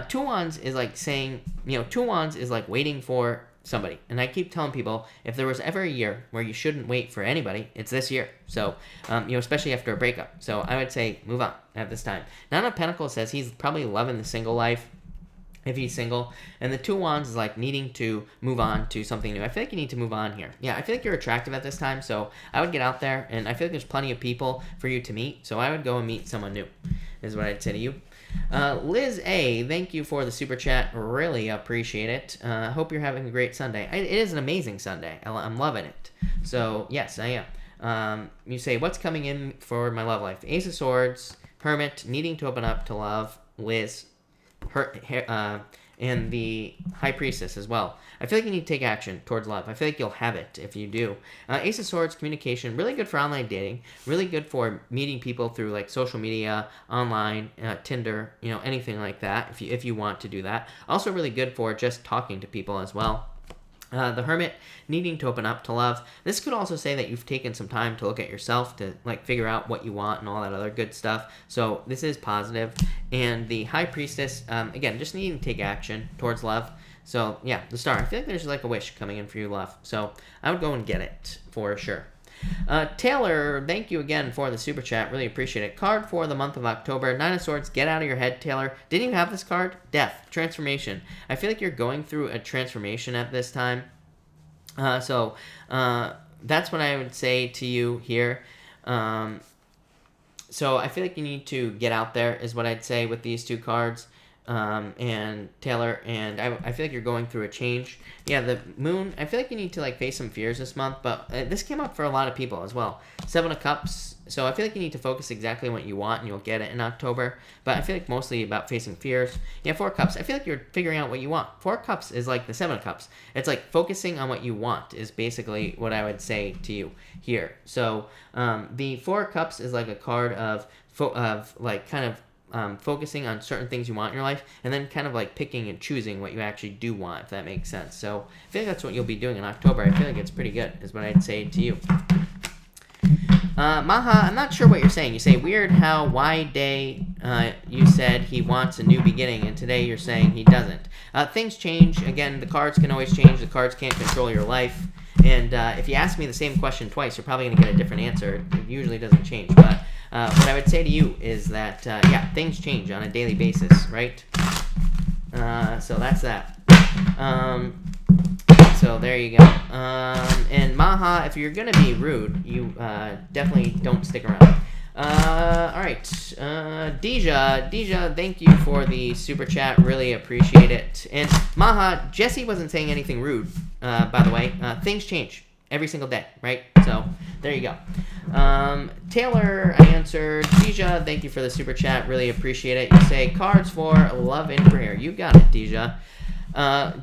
Two of Wands is like saying, Two of Wands is like waiting for somebody. And I keep telling people, if there was ever a year where you shouldn't wait for anybody, it's this year. So, especially after a breakup. So I would say move on at this time. Nine of Pentacles says he's probably loving the single life, if he's single. And the Two of Wands is like needing to move on to something new. I feel like you need to move on here. Yeah, I feel like you're attractive at this time, so I would get out there, and I feel like there's plenty of people for you to meet, so I would go and meet someone new, is what I'd say to you. Liz A, thank you for the super chat. Really appreciate it. Hope you're having a great Sunday. It is an amazing Sunday. I'm loving it. So, yes, I am. You say, what's coming in for my love life? Ace of Swords, Hermit, needing to open up to love, Liz, and the High Priestess as well. I feel like you need to take action towards love. I feel like you'll have it if you do. Ace of Swords, communication, really good for online dating, really good for meeting people through like social media, online, Tinder, anything like that if you want to do that. Also really good for just talking to people as well. The Hermit, needing to open up to love. This could also say that you've taken some time to look at yourself to like figure out what you want and all that other good stuff. So this is positive. And the High Priestess, again, just needing to take action towards love. So yeah, the Star. I feel like there's like a wish coming in for you, love. So I would go and get it for sure. Taylor, thank you again for the super chat. Really appreciate it. Card for the month of October. Nine of Swords. Get out of your head, Taylor. Didn't you have this card? Death. Transformation. I feel like you're going through a transformation at this time. So that's what I would say to you here. So I feel like you need to get out there is what I'd say with these two cards. And Taylor, and I feel like you're going through a change. Yeah, the Moon, I feel like you need to like face some fears this month, but this came up for a lot of people as well. Seven of Cups, so I feel like you need to focus exactly on what you want, and you'll get it in October, but I feel like mostly about facing fears. Yeah, Four of Cups, I feel like you're figuring out what you want. Four of Cups is like the Seven of Cups. It's like focusing on what you want is basically what I would say to you here. So the Four of Cups is like a card of like kind of focusing on certain things you want in your life, and then kind of like picking and choosing what you actually do want, if that makes sense. So I feel like that's what you'll be doing in October. I feel like it's pretty good, is what I'd say to you. Maha, I'm not sure what you're saying. You say, weird how day you said he wants a new beginning, and today you're saying he doesn't. Things change. Again, the cards can always change. The cards can't control your life. And if you ask me the same question twice, you're probably going to get a different answer. It usually doesn't change, but what I would say to you is that, yeah, things change on a daily basis, right? So that's that. So there you go. And Maha, if you're going to be rude, you definitely don't stick around. All right. Deja, thank you for the super chat. Really appreciate it. And Maha, Jesse wasn't saying anything rude, by the way. Things change every single day, right? So there you go. Taylor, I answered. Deja, thank you for the super chat. Really appreciate it. You say cards for love and career. You got it, Deja.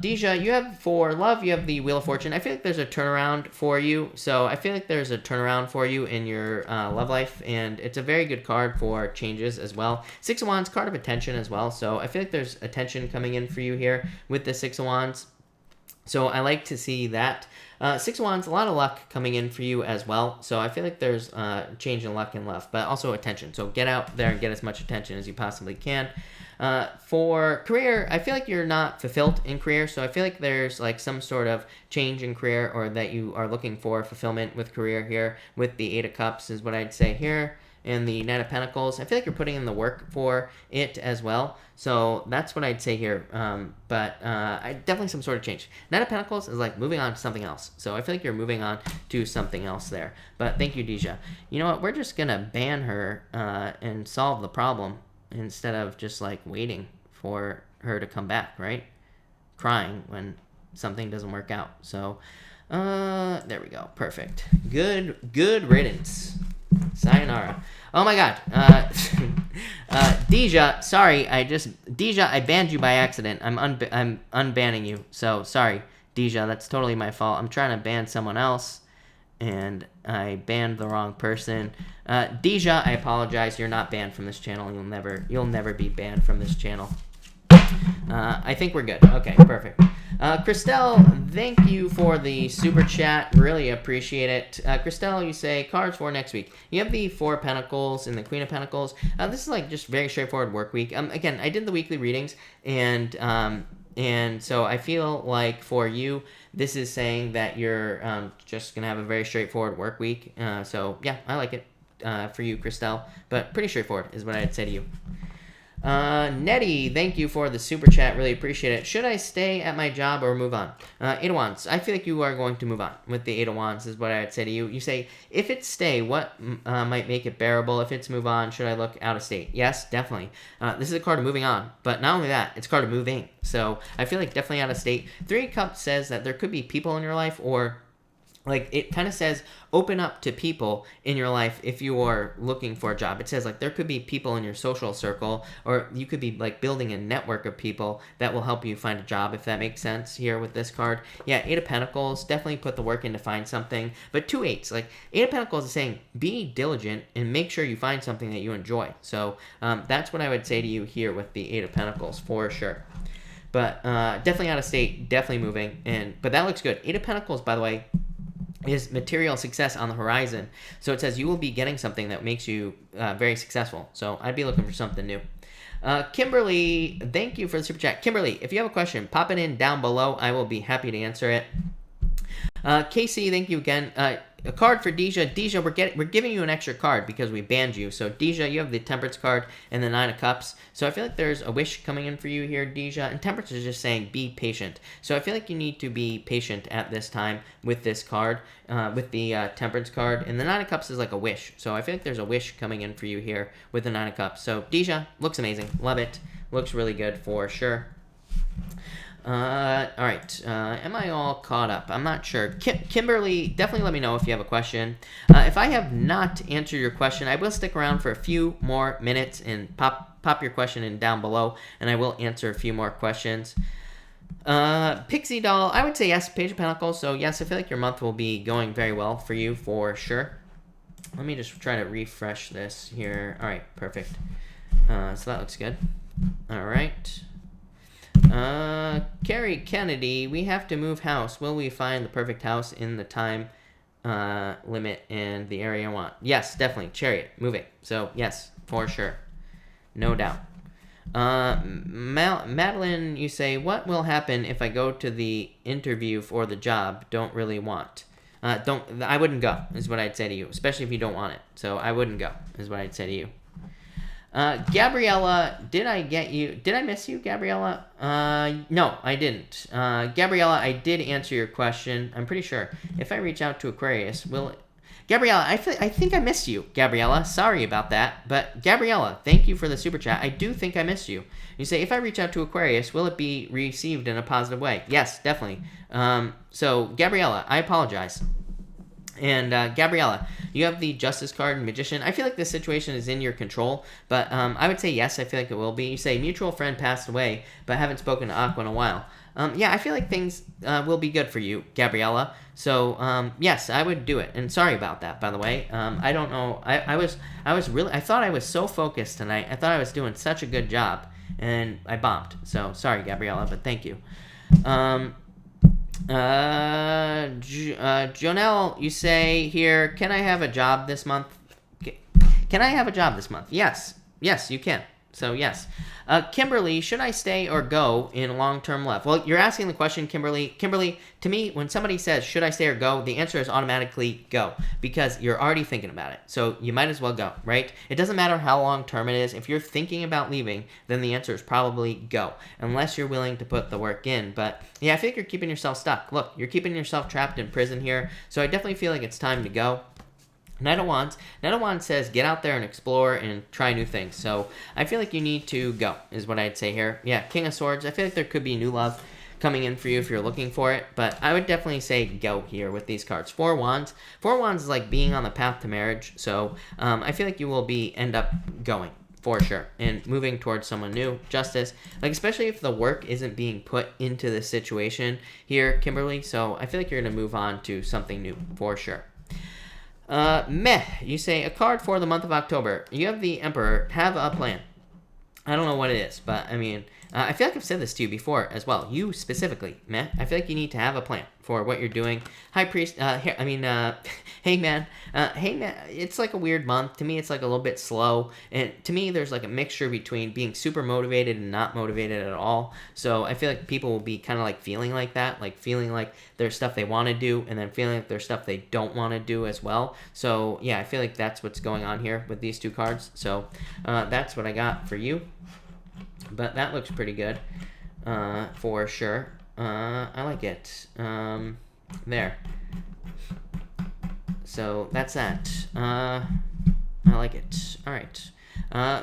Deja, you have for love, you have the Wheel of Fortune. I feel like there's a turnaround for you. So I feel like there's a turnaround for you in your love life, and it's a very good card for changes as well. Six of Wands, card of attention as well. So I feel like there's attention coming in for you here with the Six of Wands. So I like to see that. Six of Wands, a lot of luck coming in for you as well. So I feel like there's change in luck and love, but also attention. So get out there and get as much attention as you possibly can. For career, I feel like you're not fulfilled in career, so I feel like there's like some sort of change in career, or that you are looking for fulfillment with career here with the Eight of Cups is what I'd say here. And the Knight of Pentacles, I feel like you're putting in the work for it as well. So that's what I'd say here. But definitely some sort of change. Knight of Pentacles is like moving on to something else. So I feel like you're moving on to something else there. But thank you, Deja. You know what? We're just going to ban her and solve the problem instead of just like waiting for her to come back, right? Crying when something doesn't work out. So there we go. Perfect. Good riddance. Sayonara. Oh my god. Deja, sorry, Deja, I banned you by accident. I'm unbanning you. So, sorry, Deja, that's totally my fault. I'm trying to ban someone else, and I banned the wrong person. Deja, I apologize. You're not banned from this channel. You'll never be banned from this channel. I think we're good. Okay, perfect. Christelle, thank you for the super chat. Really appreciate it. Christelle, you say cards for next week. You have the Four of Pentacles and the Queen of Pentacles. This is like just very straightforward work week. Again, I did the weekly readings, and And so I feel like for you, this is saying that you're just going to have a very straightforward work week. So yeah, I like it for you, Christelle. But pretty straightforward is what I'd say to you. Nettie, thank you for the super chat. Really appreciate it. Should I stay at my job or move on? Eight of Wands. I feel like you are going to move on with the Eight of Wands is what I'd say to you. You say, if it's stay, what might make it bearable? If it's move on, should I look out of state? Yes, definitely. This is a card of moving on. But not only that, it's a card of moving. So I feel like definitely out of state. Three of Cups says that there could be people in your life, or like it kind of says open up to people in your life if you are looking for a job. It says like there could be people in your social circle, or you could be like building a network of people that will help you find a job, if that makes sense here with this card. Yeah, Eight of Pentacles, definitely put the work in to find something. But two eights, like Eight of Pentacles is saying be diligent and make sure you find something that you enjoy. So that's what I would say to you here with the Eight of Pentacles for sure. But definitely out of state, definitely moving. But that looks good. Eight of Pentacles, by the way, is material success on the horizon. So it says you will be getting something that makes you very successful. So I'd be looking for something new. Kimberly, thank you for the super chat. Kimberly, if you have a question, pop it in down below. I will be happy to answer it. Casey, thank you again. A card for Deja. Deja, we're giving you an extra card because we banned you. So Deja, you have the Temperance card and the Nine of Cups. So I feel like there's a wish coming in for you here, Deja. And Temperance is just saying be patient. So I feel like you need to be patient at this time with this card, with the Temperance card. And the Nine of Cups is like a wish. So I feel like there's a wish coming in for you here with the Nine of Cups. So Deja, looks amazing. Love it. Looks really good for sure. All right. Am I all caught up? I'm not sure. Kimberly, definitely let me know if you have a question. If I have not answered your question, I will stick around for a few more minutes and pop your question in down below, and I will answer a few more questions. Pixie Doll, I would say yes, Page of Pentacles. So yes, I feel like your month will be going very well for you for sure. Let me just try to refresh this here. All right, perfect. So that looks good. All right. Carrie Kennedy, we have to move house. Will we find the perfect house in the time limit and the area I want? Yes, definitely. Chariot, moving. So, yes, for sure. No doubt. Madeline, you say, what will happen if I go to the interview for the job don't really want? I wouldn't go, is what I'd say to you, especially if you don't want it. So, I wouldn't go, is what I'd say to you. Gabriella, did I miss you, Gabriella? No, I didn't. Gabriella, I did answer your question. I'm pretty sure. If I reach out to Aquarius, Gabriella, I think I missed you, Gabriella. Sorry about that. But Gabriella, thank you for the super chat. I do think I missed you. You say, if I reach out to Aquarius, will it be received in a positive way? Yes, definitely. So, Gabriella, I apologize. And Gabriella, you have the Justice card and Magician. I feel like this situation is in your control, but I would say yes, I feel like it will be. You say, mutual friend passed away, but haven't spoken to Aqua in a while. Yeah, I feel like things will be good for you, Gabriella. So, yes, I would do it. And sorry about that, by the way. I don't know. I thought I was so focused tonight. I thought I was doing such a good job, and I bombed. So, sorry, Gabriella, but thank you. Jonelle, you say here, can I have a job this month? Can I have a job this month? Yes, you can. So yes. Kimberly, should I stay or go in long-term love? Well, you're asking the question, Kimberly. Kimberly, to me, when somebody says, should I stay or go, the answer is automatically go, because you're already thinking about it. So you might as well go, right? It doesn't matter how long-term it is. If you're thinking about leaving, then the answer is probably go, unless you're willing to put the work in. But yeah, I think you're keeping yourself stuck. Look, you're keeping yourself trapped in prison here. So I definitely feel like it's time to go. Knight of Wands says get out there and explore and try new things. So I feel like you need to go, is what I'd say here. Yeah, King of Swords. I feel like there could be new love coming in for you if you're looking for it. But I would definitely say go here with these cards. Four of Wands. Four of Wands is like being on the path to marriage. So I feel like you will end up going for sure and moving towards someone new. Justice, like especially if the work isn't being put into this situation here, Kimberly. So I feel like you're going to move on to something new for sure. You say a card for the month of October. You have the Emperor. Have a plan. I don't know what it is, but I mean, I feel like I've said this to you before as well. You specifically, I feel like you need to have a plan for what you're doing. High Priest, hey man, it's like a weird month. To me, it's like a little bit slow. And to me, there's like a mixture between being super motivated and not motivated at all. So I feel like people will be kind of like feeling like that, like feeling like there's stuff they want to do and then feeling like there's stuff they don't want to do as well. So yeah, I feel like that's what's going on here with these two cards. So that's what I got for you. But that looks pretty good for sure. I like it. There. So that's that. I like it. All right.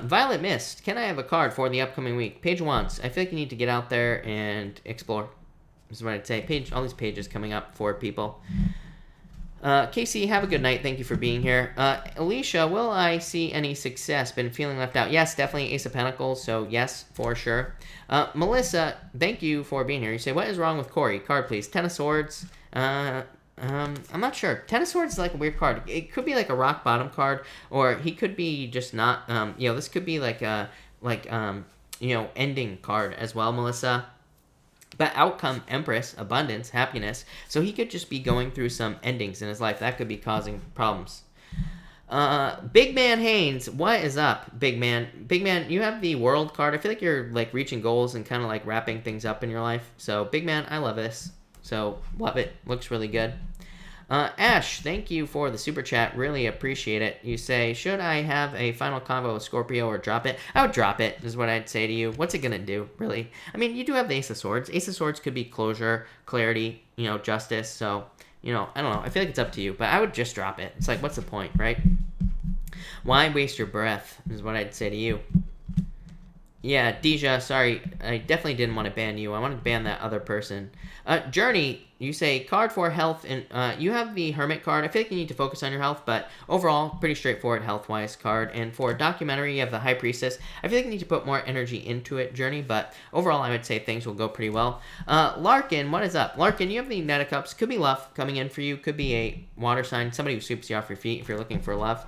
Violet Mist. Can I have a card for the upcoming week? Page once. I feel like you need to get out there and explore. Is what I'd say. All these pages coming up for people. Casey, have a good night. Thank you for being here. Alicia, will I see any success? Been feeling left out? Yes, definitely Ace of Pentacles, so yes, for sure. Melissa, thank you for being here. You say, what is wrong with Corey? Card, please. Ten of Swords. I'm not sure. Ten of Swords is like a weird card. It could be like a rock bottom card, or he could be just not, this could be like a, ending card as well, Melissa. But outcome, Empress, abundance, happiness. So he could just be going through some endings in his life. That could be causing problems. Big Man Haynes, what is up, Big Man? Big Man, you have the World card. I feel like you're like reaching goals and kind of like wrapping things up in your life. So Big Man, I love this. So love it. Looks really good. Ash, thank you for the super chat. Really appreciate it. You say, should I have a final convo with Scorpio or drop it? I would drop it, is what I'd say to you. What's it going to do, really? I mean, you do have the Ace of Swords. Ace of Swords could be closure, clarity, justice. So, I don't know. I feel like it's up to you. But I would just drop it. It's like, what's the point, right? Why waste your breath, is what I'd say to you. Yeah, Deja, sorry. I definitely didn't want to ban you. I wanted to ban that other person. Journey, you say card for health, and you have the Hermit card. I feel like you need to focus on your health, but overall, pretty straightforward health-wise card. And for documentary, you have the High Priestess. I feel like you need to put more energy into it, Journey, but overall, I would say things will go pretty well. Larkin, what is up? Larkin, you have the Knight of Cups. Could be love coming in for you. Could be a water sign, somebody who sweeps you off your feet if you're looking for love.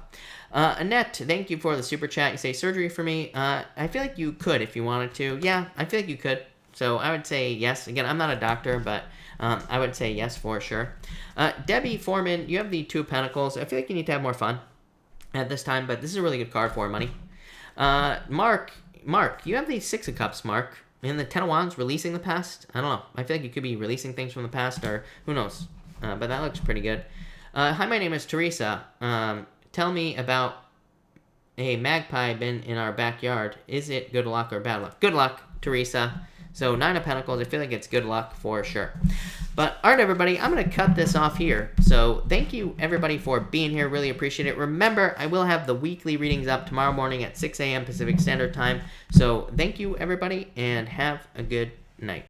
Annette, thank you for the super chat. You say surgery for me. I feel like you could if you wanted to. Yeah, I feel like you could. So I would say yes. Again, I'm not a doctor, but I would say yes for sure. Debbie Foreman, you have the Two of Pentacles. I feel like you need to have more fun at this time, but this is a really good card for money. Mark, you have the Six of Cups, Mark. And the Ten of Wands, releasing the past. I don't know. I feel like you could be releasing things from the past, or who knows. But that looks pretty good. Hi, my name is Teresa. Tell me about a magpie been in our backyard. Is it good luck or bad luck? Good luck, Teresa. So 9 of Pentacles, I feel like it's good luck for sure. But all right, everybody, I'm going to cut this off here. So thank you, everybody, for being here. Really appreciate it. Remember, I will have the weekly readings up tomorrow morning at 6 a.m. Pacific Standard Time. So thank you, everybody, and have a good night.